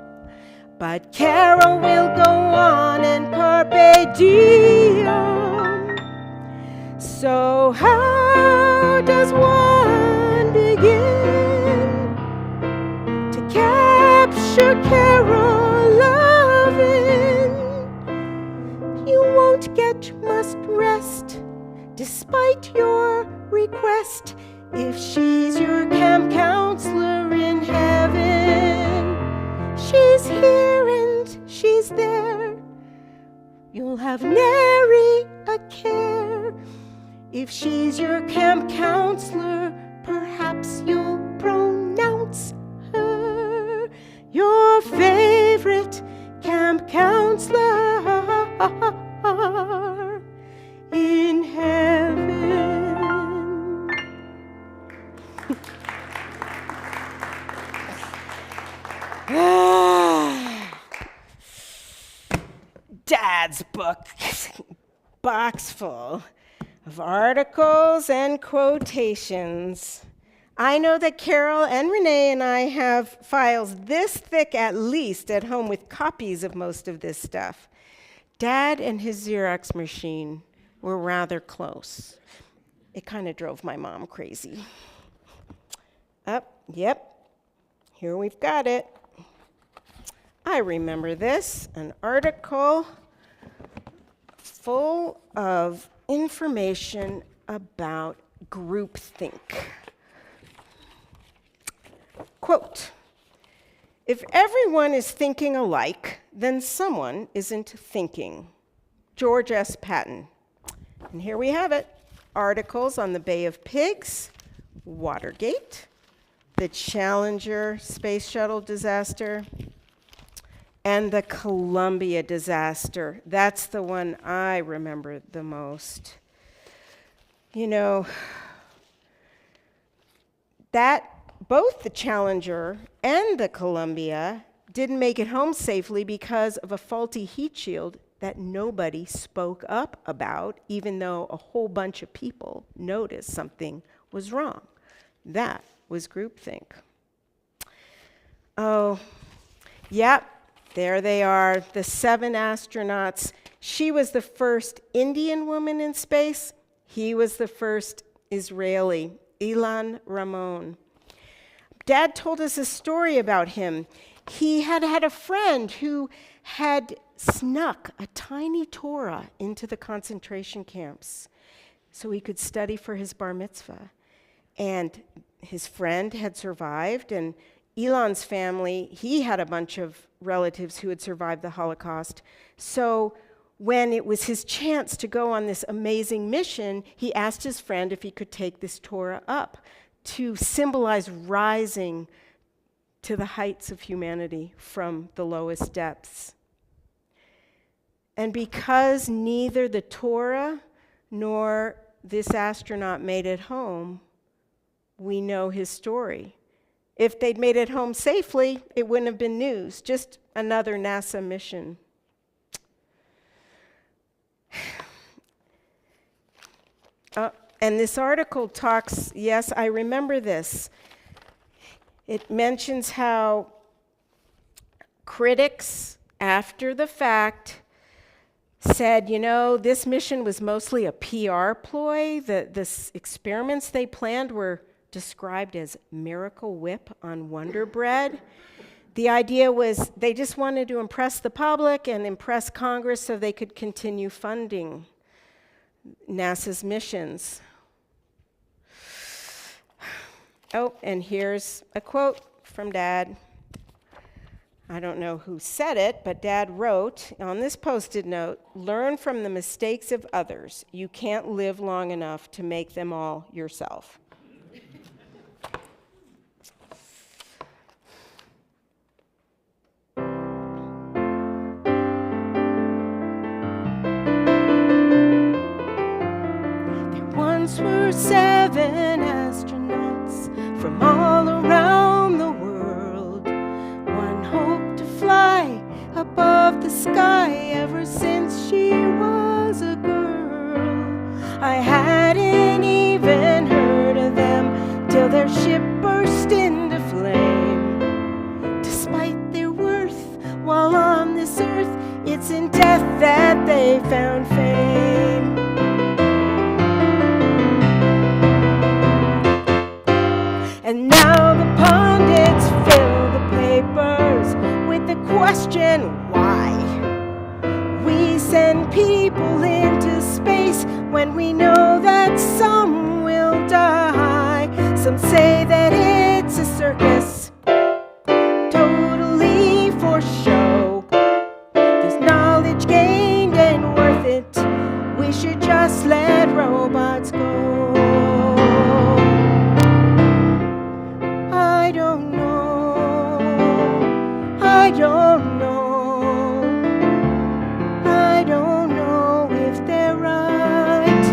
But Carol will go on and carpe diem. So how does one begin to capture Carol loving? You won't get must rest despite your request, if she's your camp counselor in heaven. She's here and she's there. You'll have nary a care. If she's your camp counselor, perhaps you'll pronounce her your favorite camp counselor in heaven. Dad's book, box full of articles and quotations. I know that Carol and Renee and I have files this thick at least at home with copies of most of this stuff. Dad and his Xerox machine were rather close. It kind of drove my mom crazy. Yep, here we've got it. I remember this, an article full of information about groupthink. Quote, "If everyone is thinking alike, then someone isn't thinking." George S. Patton. And here we have it. Articles on the Bay of Pigs, Watergate, the Challenger space shuttle disaster, and the Columbia disaster. That's the one I remember the most. You know, both the Challenger and the Columbia didn't make it home safely because of a faulty heat shield that nobody spoke up about, even though a whole bunch of people noticed something was wrong. That was groupthink. Oh, yep. There they are, the 7 astronauts. She was the first Indian woman in space. He was the first Israeli, Ilan Ramon. Dad told us a story about him. He had a friend who had snuck a tiny Torah into the concentration camps so he could study for his bar mitzvah. And his friend had survived, and Elon's family, he had a bunch of relatives who had survived the Holocaust. So when it was his chance to go on this amazing mission, he asked his friend if he could take this Torah up to symbolize rising to the heights of humanity from the lowest depths. And because neither the Torah nor this astronaut made it home, we know his story. If they'd made it home safely, it wouldn't have been news, just another NASA mission. And this article talks, yes, I remember this. It mentions how critics, after the fact, said, you know, this mission was mostly a PR ploy. The experiments they planned were described as Miracle Whip on Wonder Bread. The idea was they just wanted to impress the public and impress Congress so they could continue funding NASA's missions. Oh, and here's a quote from Dad. I don't know who said it, but Dad wrote on this Post-it note, "Learn from the mistakes of others. You can't live long enough to make them all yourself." Once were 7 astronauts from all around the world. One hoped to fly above the sky ever since she was a girl. I hadn't even heard of them till their ship burst into flame. Despite their worth, while on this earth, it's in death that they found fame. And now the pundits fill the papers with the question, why? We send people into space when we know that some will die. Some say that it's a circus, totally for show. There's knowledge gained and worth it. We should just just let robots go. I don't know. I don't know. I don't know if they're right.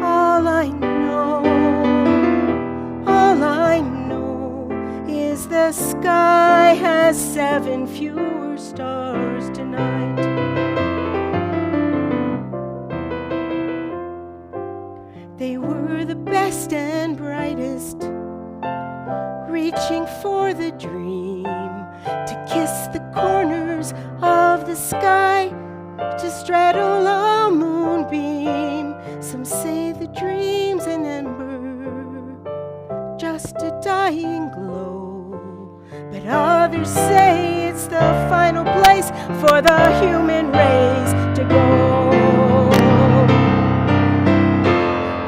All I know is the sky has 7 fewer stars tonight. They were the best and brightest, reaching for the dream, to kiss the corners of the sky, to straddle a moonbeam. Some say the dream's an ember, just a dying glow, but others say it's the final place for the human race to go.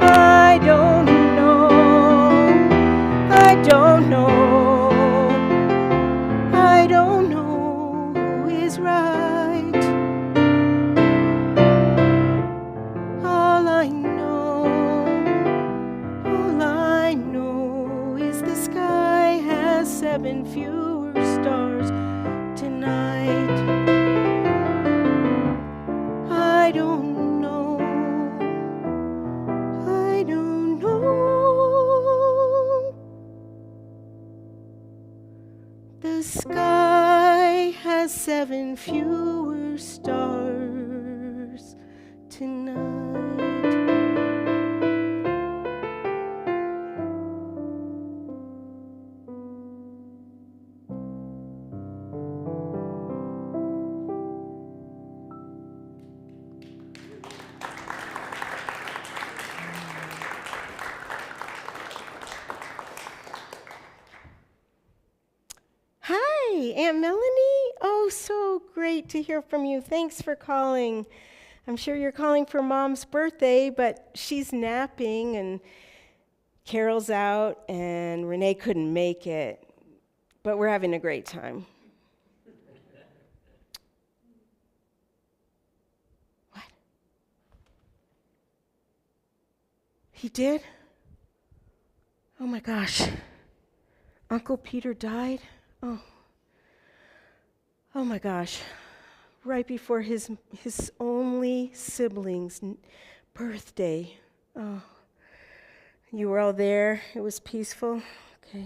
I don't know. I don't know. I don't know who is right. All I know is the sky has 7 fewer stars tonight. I don't know. I don't know. The sky has 7 fewer stars tonight. Hi, Aunt Melanie. Oh, so great to hear from you. Thanks for calling. I'm sure you're calling for Mom's birthday, but she's napping, and Carol's out, and Renee couldn't make it. But we're having a great time. What? He did? Oh my gosh. Uncle Peter died? Oh my gosh. Right before his only sibling's birthday. Oh. You were all there. It was peaceful. Okay.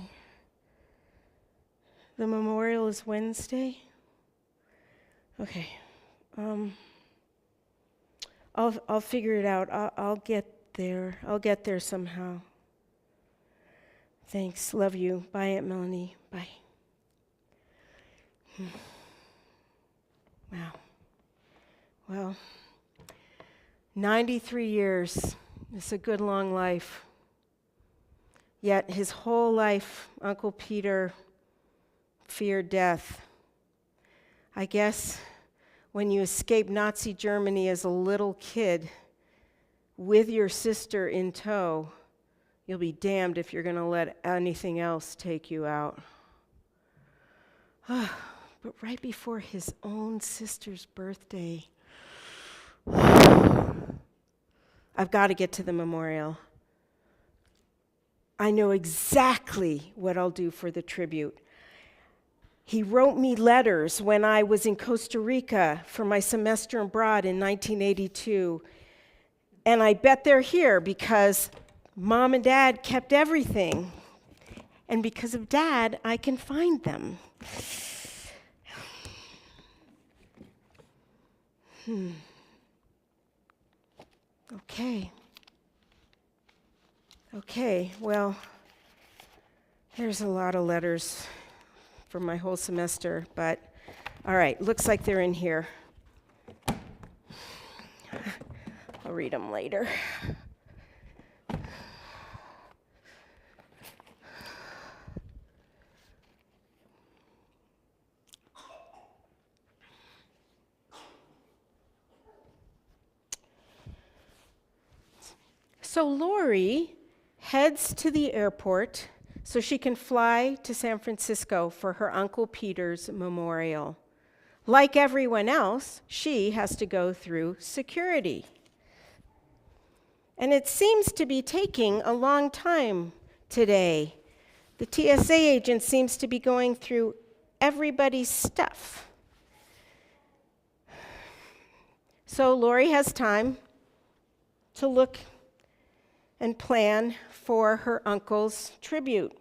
The memorial is Wednesday? Okay. I'll figure it out. I'll get there. I'll get there somehow. Thanks. Love you. Bye, Aunt Melanie. Bye. Wow. Well, 93 years. It's a good long life. Yet his whole life, Uncle Peter feared death. I guess when you escape Nazi Germany as a little kid with your sister in tow, you'll be damned if you're going to let anything else take you out. But right before his own sister's birthday, I've got to get to the memorial. I know exactly what I'll do for the tribute. He wrote me letters when I was in Costa Rica for my semester abroad in 1982. And I bet they're here because Mom and Dad kept everything. And because of Dad, I can find them. Okay, well, there's a lot of letters for my whole semester, but all right, looks like they're in here. I'll read them later. So Lori heads to the airport so she can fly to San Francisco for her Uncle Peter's memorial. Like everyone else, she has to go through security. And it seems to be taking a long time today. The TSA agent seems to be going through everybody's stuff. So Lori has time to look and plan for her uncle's tribute.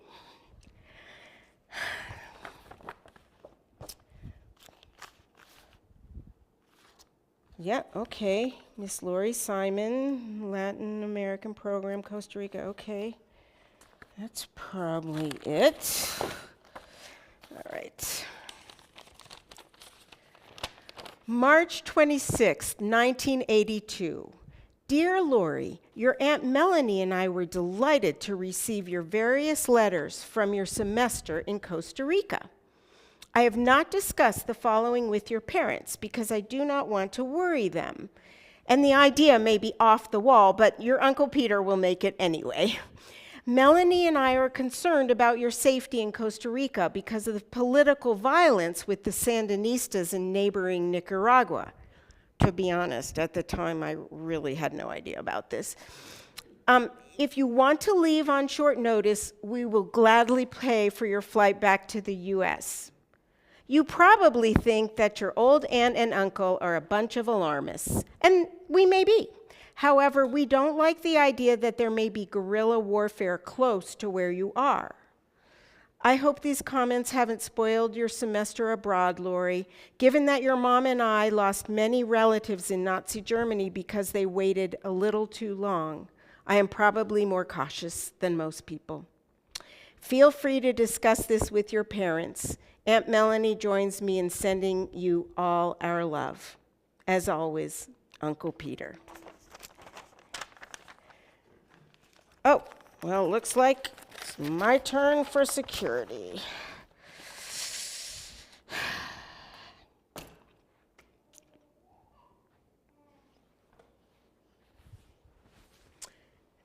Yeah, okay. Miss Lori Simon, Latin American program, Costa Rica, okay. That's probably it. All right. March 26th, 1982. Dear Lori, your Aunt Melanie and I were delighted to receive your various letters from your semester in Costa Rica. I have not discussed the following with your parents because I do not want to worry them. And the idea may be off the wall, but your Uncle Peter will make it anyway. Melanie and I are concerned about your safety in Costa Rica because of the political violence with the Sandinistas in neighboring Nicaragua. To be honest, at the time, I really had no idea about this. If you want to leave on short notice, we will gladly pay for your flight back to the U.S. You probably think that your old aunt and uncle are a bunch of alarmists, and we may be. However, we don't like the idea that there may be guerrilla warfare close to where you are. I hope these comments haven't spoiled your semester abroad, Lori, given that your mom and I lost many relatives in Nazi Germany because they waited a little too long. I am probably more cautious than most people. Feel free to discuss this with your parents. Aunt Melanie joins me in sending you all our love. As always, Uncle Peter. Oh, well, looks like it's my turn for security.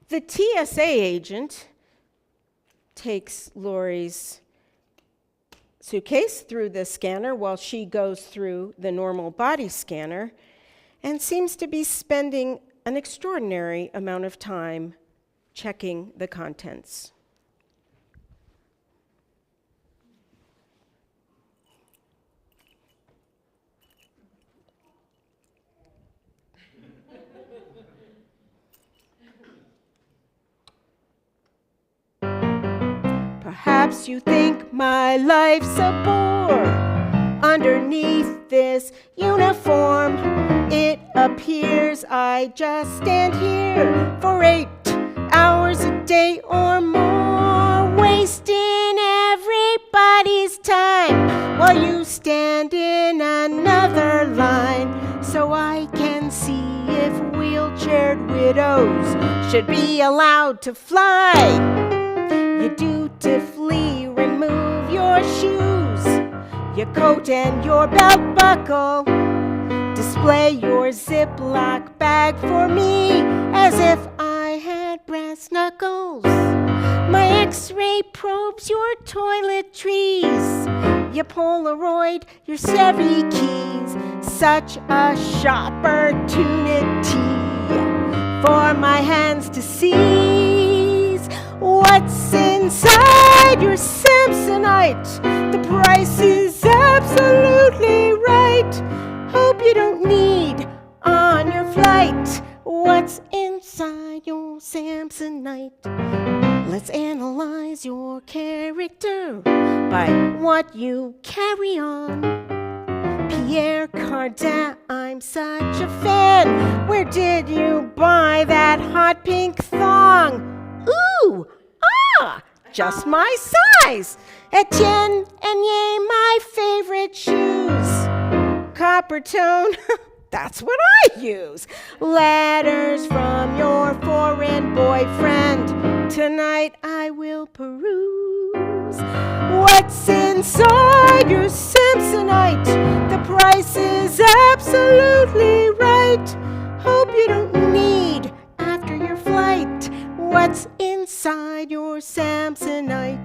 The TSA agent takes Lori's suitcase through the scanner while she goes through the normal body scanner and seems to be spending an extraordinary amount of time checking the contents. Perhaps you think my life's a bore. Underneath this uniform, it appears I just stand here for 8 hours a day or more, wasting everybody's time while you stand in another line, so I can see if wheelchaired widows should be allowed to fly. You dutifully remove your shoes, your coat and your belt buckle. Display your Ziploc bag for me as if I had brass knuckles. My X-ray probes your toiletries, your Polaroid, your Chevy keys. Such a opportunity for my hands to seize. What's inside your Samsonite? The price is absolutely right. Hope you don't need on your flight. What's inside your Samsonite? Let's analyze your character by what you carry on. Pierre Cardin, I'm such a fan. Where did you buy that hot pink thong? Ooh, just my size. Etienne Aignet, my favorite shoes. Copper tone, that's what I use. Letters from your foreign boyfriend. Tonight I will peruse. What's inside your Samsonite? The price is absolutely right. Hope you don't need after your flight. What's inside your Samsonite?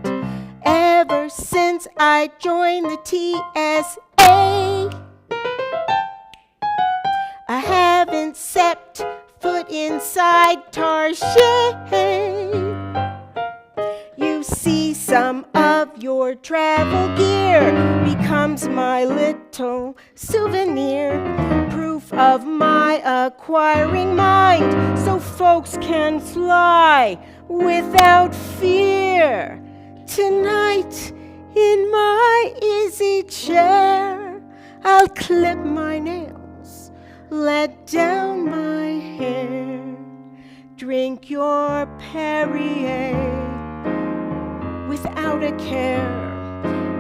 Ever since I joined the TSA, I haven't set foot inside Tarshay. You see, some of your travel gear becomes my little souvenir, proof of my acquiring mind, so folks can fly without fear. Tonight, in my easy chair, I'll clip my nails, let down my hair, drink your Perrier without a care,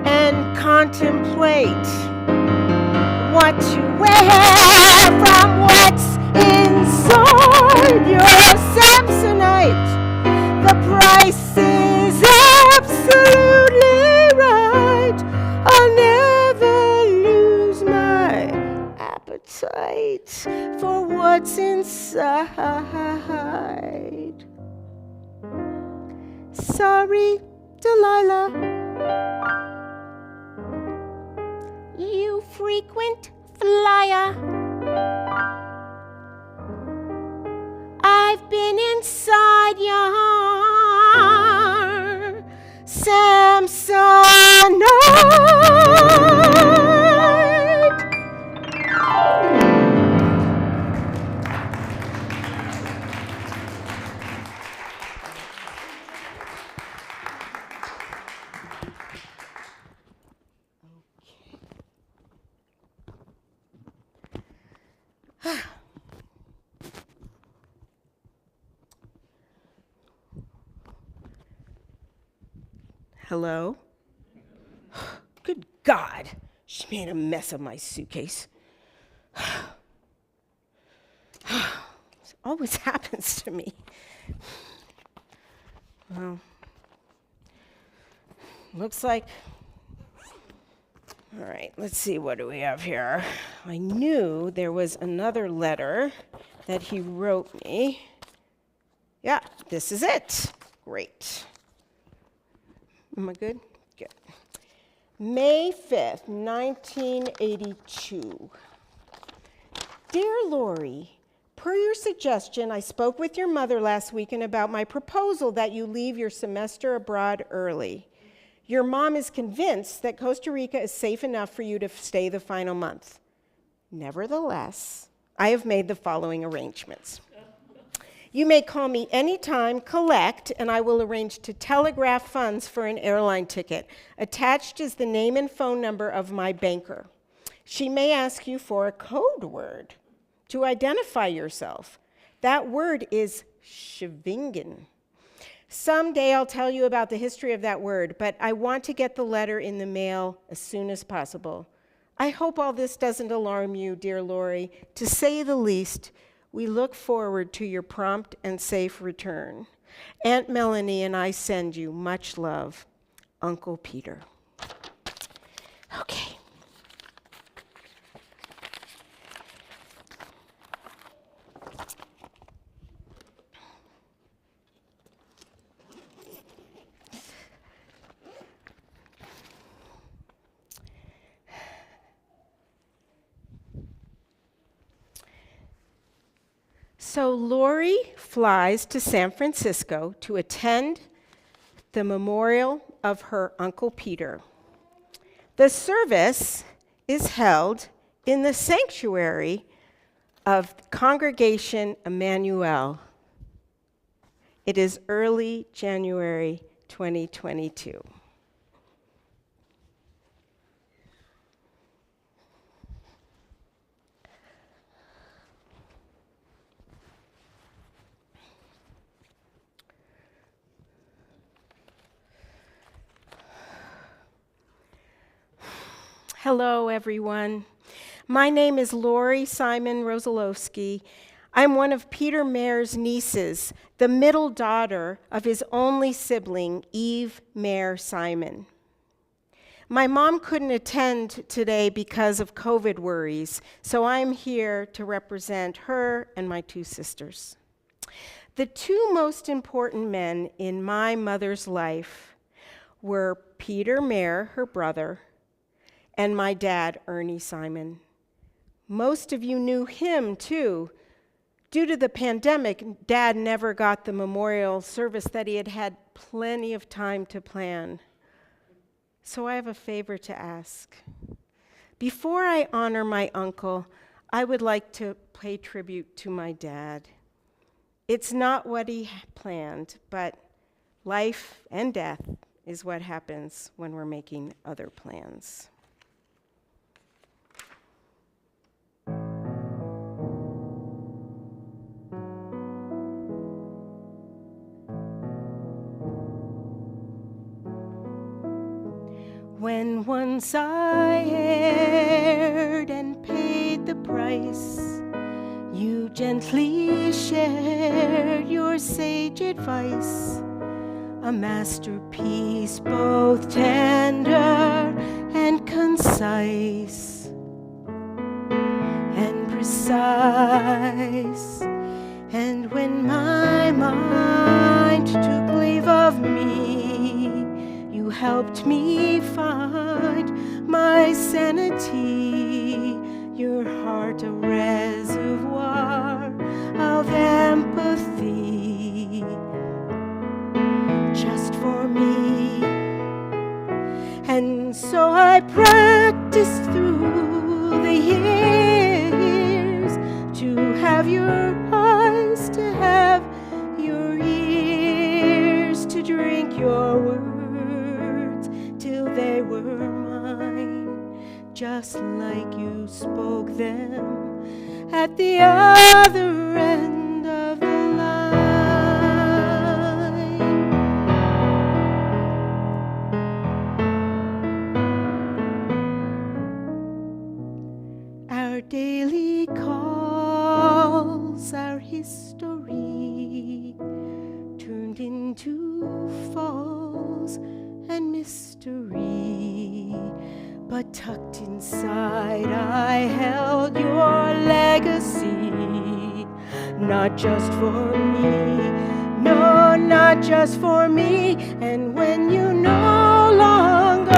and contemplate what to wear from what's inside your Samsonite. The price is absolutely right. I'll never lose my appetite for what's inside. Sorry, Delilah, you frequent flyer. I've been inside your Samsonite. Hello? Good God, she made a mess of my suitcase. This always happens to me. Well, looks like, all right, let's see, what do we have here? I knew there was another letter that he wrote me. Yeah, this is it. Great. Am I good? Good. May 5th, 1982. Dear Lori, per your suggestion, I spoke with your mother last weekend about my proposal that you leave your semester abroad early. Your mom is convinced that Costa Rica is safe enough for you to stay the final month. Nevertheless, I have made the following arrangements. You may call me anytime, collect, and I will arrange to telegraph funds for an airline ticket. Attached is the name and phone number of my banker. She may ask you for a code word to identify yourself. That word is Shvingen. Someday I'll tell you about the history of that word, but I want to get the letter in the mail as soon as possible. I hope all this doesn't alarm you, dear Lori. To say the least, we look forward to your prompt and safe return. Aunt Melanie and I send you much love. Uncle Peter. Okay. So Lori flies to San Francisco to attend the memorial of her Uncle Peter. The service is held in the sanctuary of Congregation Emmanuel. It is early January 2022. Hello, everyone. My name is Lori Simon Rosalowski. I'm one of Peter Mayr's nieces, the middle daughter of his only sibling, Eve Mayr Simon. My mom couldn't attend today because of COVID worries, so I'm here to represent her and my two sisters. The two most important men in my mother's life were Peter Mayr, her brother, and my dad, Ernie Simon. Most of you knew him, too. Due to the pandemic, Dad never got the memorial service that he had had plenty of time to plan. So I have a favor to ask. Before I honor my uncle, I would like to pay tribute to my dad. It's not what he planned, but life and death is what happens when we're making other plans. When once I erred and paid the price, you gently shared your sage advice, a masterpiece both tender and concise and precise. And when my mind took leave of me, you helped me find my sanity, your heart a reservoir of empathy, just for me. And so I practiced through the years to have your eyes, to have your ears, to drink your words till they were mine, just like you spoke them at the other end of the line. Our daily calls, our history, turned into falls and mystery. But tucked inside, I held your legacy, not just for me, no, not just for me. And when you no longer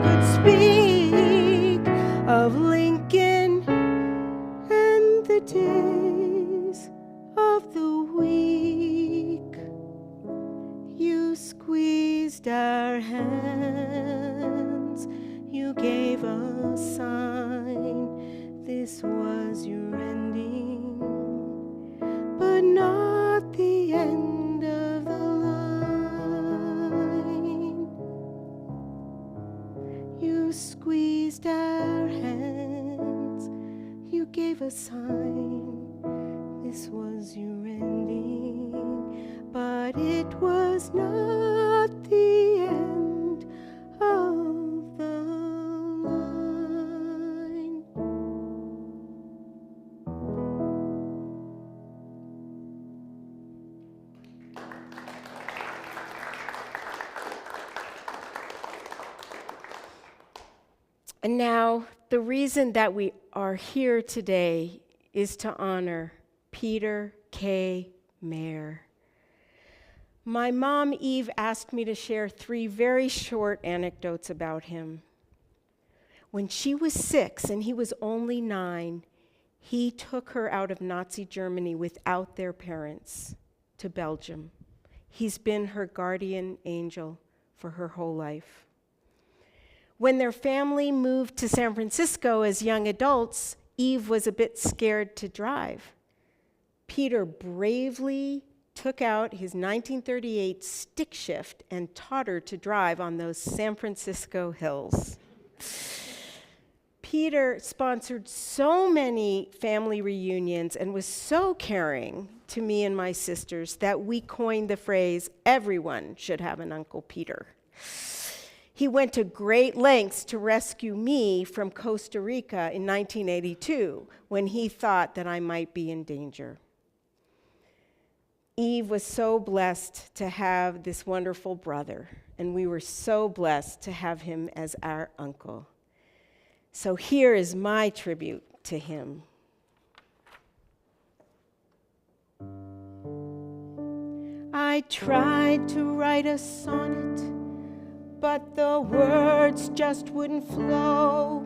could speak of Lincoln and the days of the week, you squeezed our hands, you gave a sign, this was your ending, but not the end of the line. You squeezed our hands, you gave a sign, this was your ending, but it was not the end of the line. And now, the reason that we are here today is to honor Peter K. Mayer. My mom, Eve, asked me to share 3 very short anecdotes about him. When she was 6 and he was only 9, he took her out of Nazi Germany without their parents to Belgium. He's been her guardian angel for her whole life. When their family moved to San Francisco as young adults, Eve was a bit scared to drive. Peter bravely took out his 1938 stick shift and taught her to drive on those San Francisco hills. Peter sponsored so many family reunions and was so caring to me and my sisters that we coined the phrase, everyone should have an Uncle Peter. He went to great lengths to rescue me from Costa Rica in 1982 when he thought that I might be in danger. Eve was so blessed to have this wonderful brother, and we were so blessed to have him as our uncle. So here is my tribute to him. I tried to write a sonnet, but the words just wouldn't flow.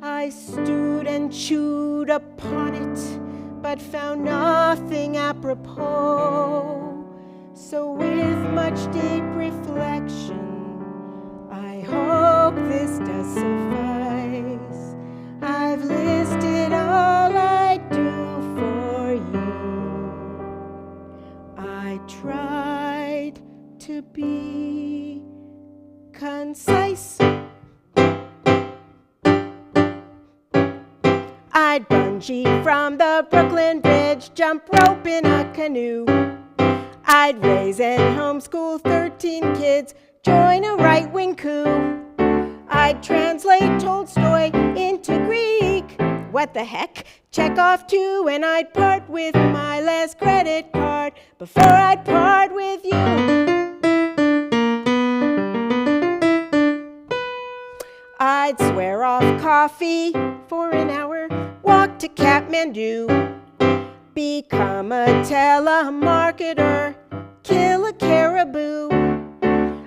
I I stewed and chewed upon it, but found nothing apropos. So with much deep reflection, I hope this does suffice. I've listed all I do for you. I tried to be concise. I'd bungee from the Brooklyn Bridge, jump rope in a canoe. I'd raise and homeschool 13 kids, join a right-wing coup. I'd translate Tolstoy into Greek. What the heck? Check off too, and I'd part with my last credit card before I'd part with you. I'd swear off coffee for an hour, walk to Kathmandu, become a telemarketer, kill a caribou.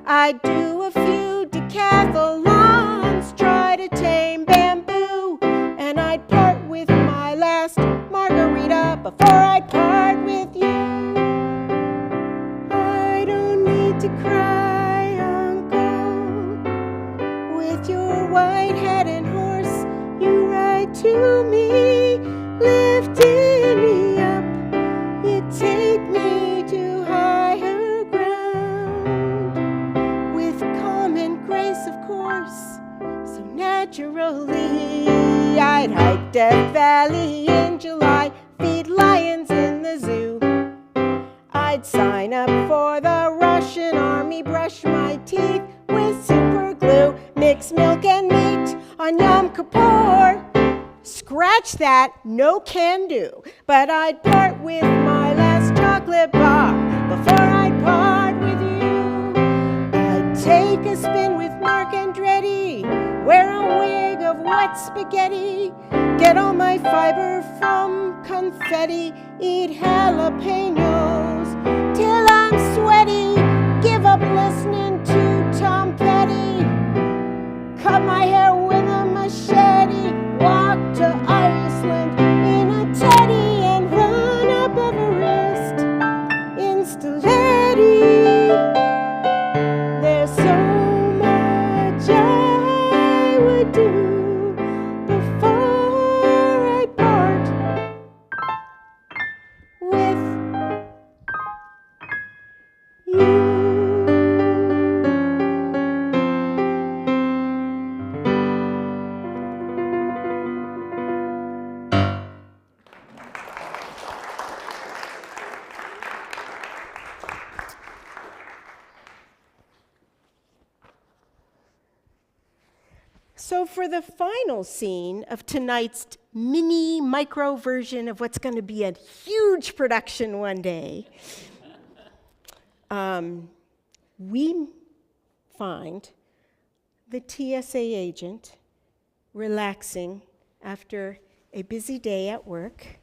I'd do a few decathlons, try to tame bamboo, and I'd part with my last margarita before I'd part with you. I don't need to cry, Uncle. With your white hat and horse, you ride to me, lifting me up. You take me to higher ground, with calm and grace, of course, so naturally. I'd hike Death Valley in July, feed lions in the zoo. I'd sign up for the Russian army, brush my teeth with super glue, mix milk and meat on Yom Kippur. Scratch that, no can do. But I'd part with my last chocolate bar before I'd part with you. I'd take a spin with Mark Andretti, wear a wig of wet spaghetti, get all my fiber from confetti, eat jalapenos till I'm sweaty, give up listening to Tom Petty, cut my hair with a machete, walk to Iceland in a teddy, and run up Everest in stiletti. There's so much I would do before I part with you. So for the final scene of tonight's mini micro version of what's going to be a huge production one day, we find the TSA agent relaxing after a busy day at work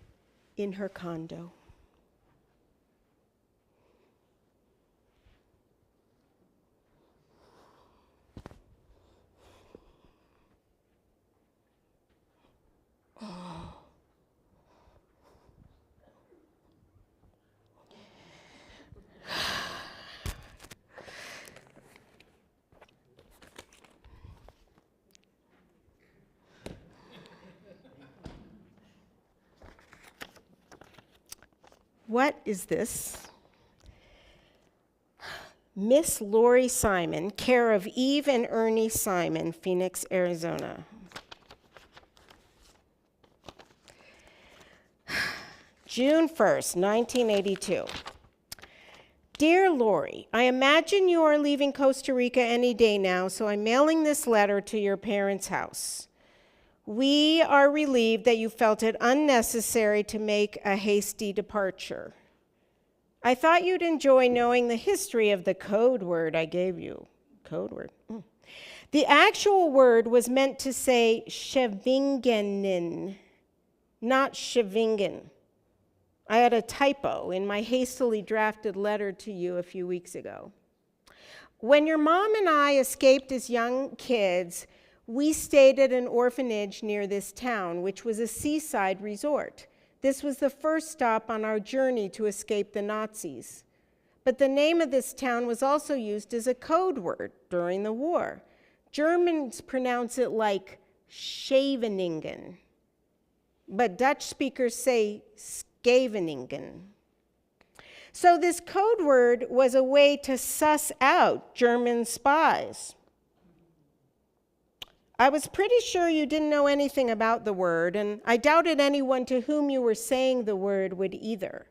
in her condo. What is this? Miss Lori Simon, care of Eve and Ernie Simon, Phoenix, Arizona. June 1st, 1982. Dear Lori, I imagine you are leaving Costa Rica any day now, so I'm mailing this letter to your parents' house. We are relieved that you felt it unnecessary to make a hasty departure. I thought you'd enjoy knowing the history of the code word I gave you. Code word. The actual word was meant to say Scheveningen, not Scheveningen. I had a typo in my hastily drafted letter to you a few weeks ago. When your mom and I escaped as young kids, We stayed at an orphanage near this town, which was a seaside resort. This was the first stop on our journey to escape the Nazis. But the name of this town was also used as a code word during the war. Germans pronounce it like Scheveningen, but Dutch speakers say Scheveningen. So this code word was a way to suss out German spies. I was pretty sure you didn't know anything about the word, and I doubted anyone to whom you were saying the word would either.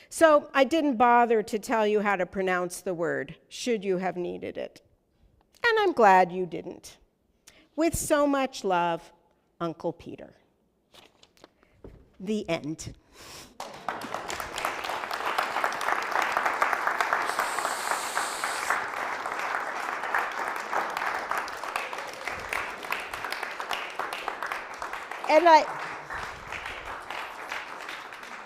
So I didn't bother to tell you how to pronounce the word, should you have needed it. And I'm glad you didn't. With so much love, Uncle Peter. The end.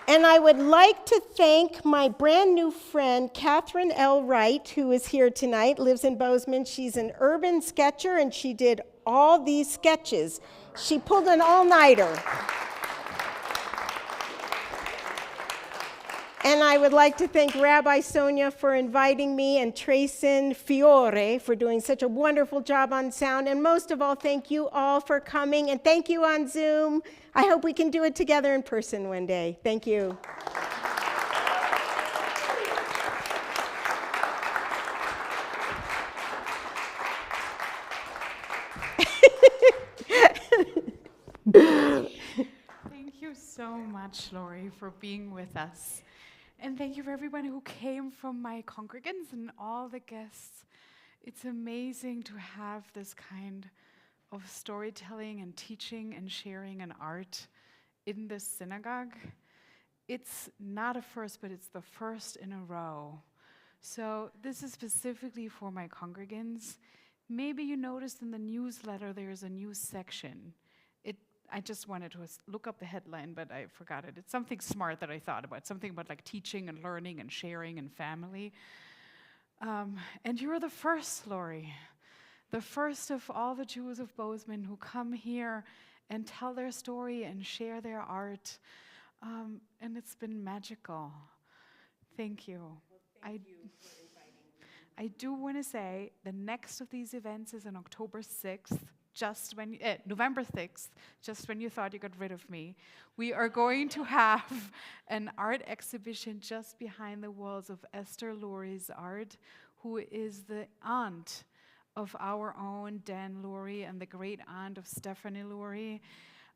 And I would like to thank my brand new friend, Catherine L. Wright, who is here tonight, lives in Bozeman. She's an urban sketcher, and she did all these sketches. She pulled an all-nighter. And I would like to thank Rabbi Sonia for inviting me, and Tracyn Fiore for doing such a wonderful job on sound. And most of all, thank you all for coming, and thank you on Zoom. I hope we can do it together in person one day. Thank you. Thank you so much, Lori, for being with us. And thank you for everyone who came from my congregants and all the guests. It's amazing to have this kind of storytelling and teaching and sharing and art in this synagogue. It's not a first, but it's the first in a row. So this is specifically for my congregants. Maybe you noticed in the newsletter there's a news section. I just wanted to look up the headline, but I forgot it. It's something smart that I thought about, something about like teaching and learning and sharing and family. And you're the first, Lori, the first of all the Jews of Bozeman who come here and tell their story and share their art. And it's been magical. Thank you. Well, thank you for inviting me. I do want to say the next of these events is on October 6th. November 6th, just when you thought you got rid of me, we are going to have an art exhibition just behind the walls of Esther Lurie's art, who is the aunt of our own Dan Lurie and the great aunt of Stephanie Lurie.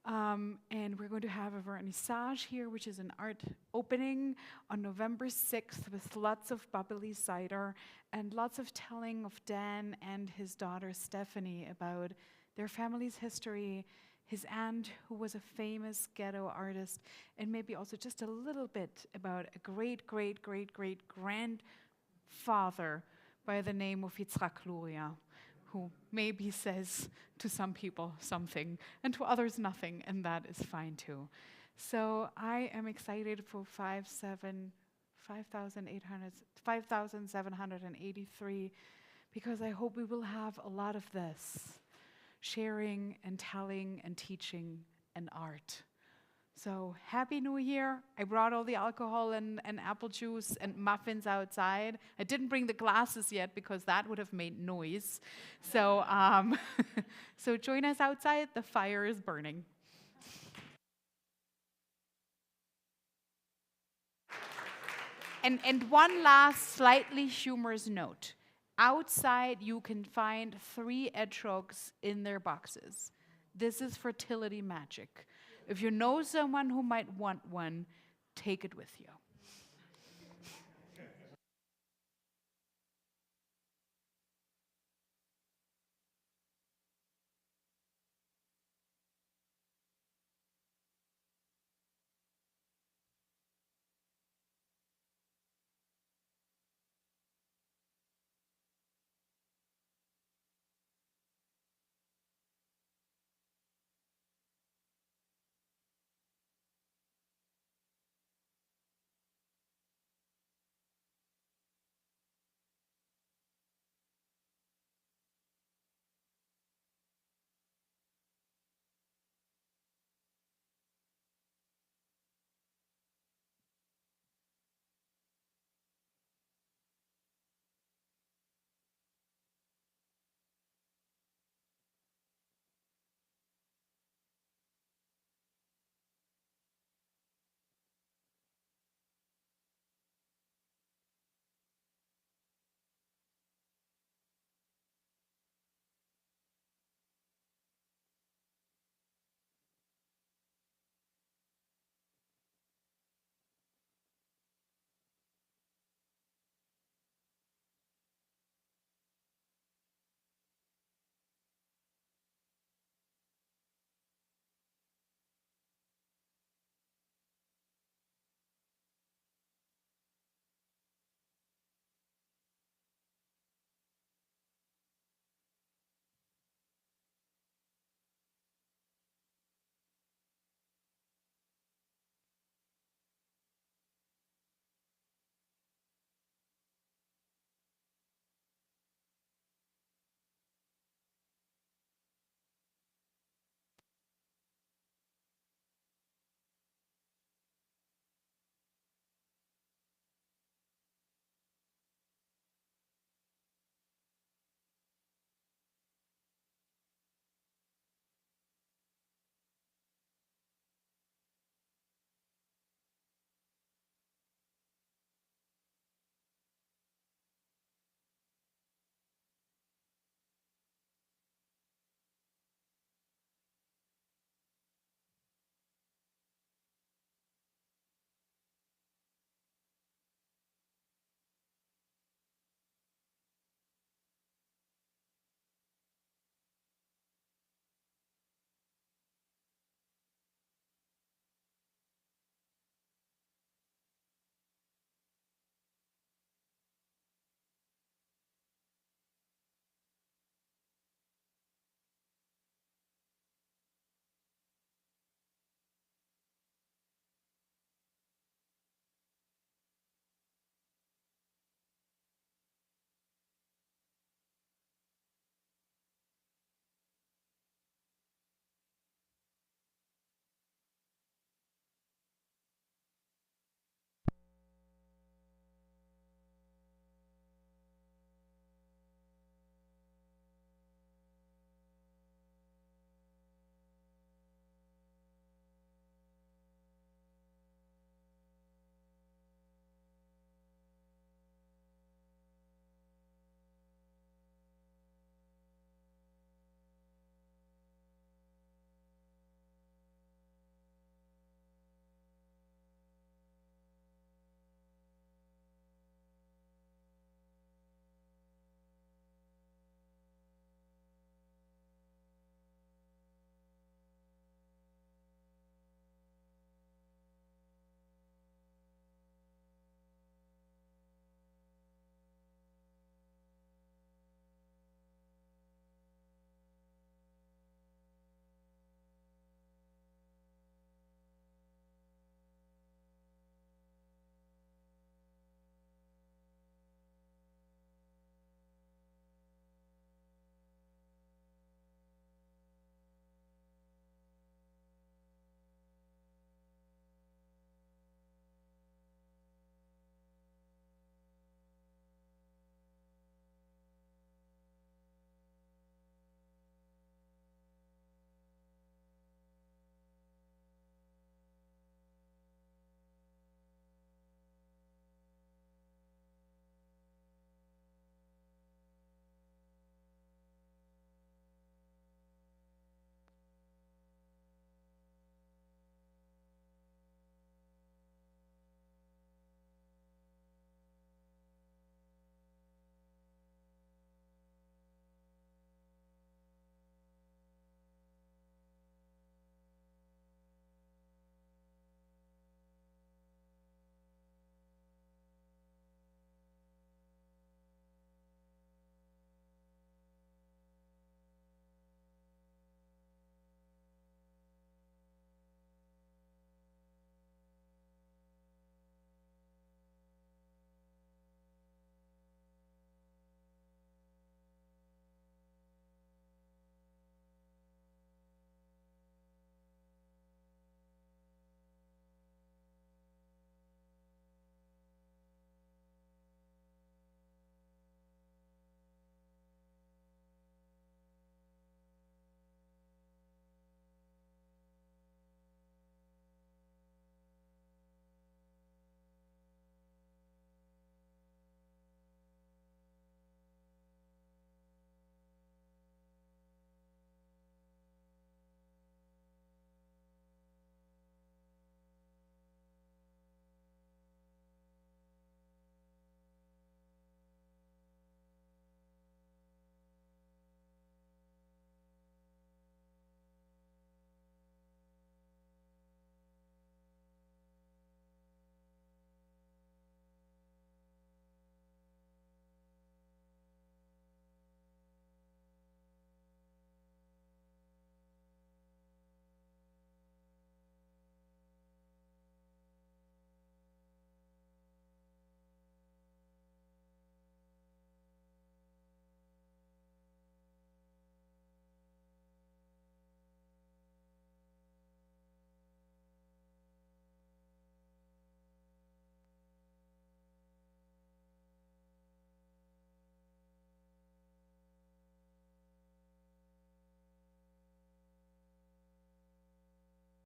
And we're going to have a vernissage here, which is an art opening on November 6th with lots of bubbly cider and lots of telling of Dan and his daughter Stephanie about their family's history, his aunt, who was a famous ghetto artist, and maybe also just a little bit about a great-great-great-great-grandfather by the name of Yitzhak Luria, who maybe says to some people something, and to others nothing, and that is fine too. So I am excited for 5,783, because I hope we will have a lot of this. Sharing and telling and teaching and art. So Happy New Year. I brought all the alcohol and apple juice and muffins outside. I didn't bring the glasses yet because that would have made noise. So, so join us outside. The fire is burning. And one last slightly humorous note. Outside, you can find 3 etrogs in their boxes. This is Fertility Magic. If you know someone who might want one, take it with you.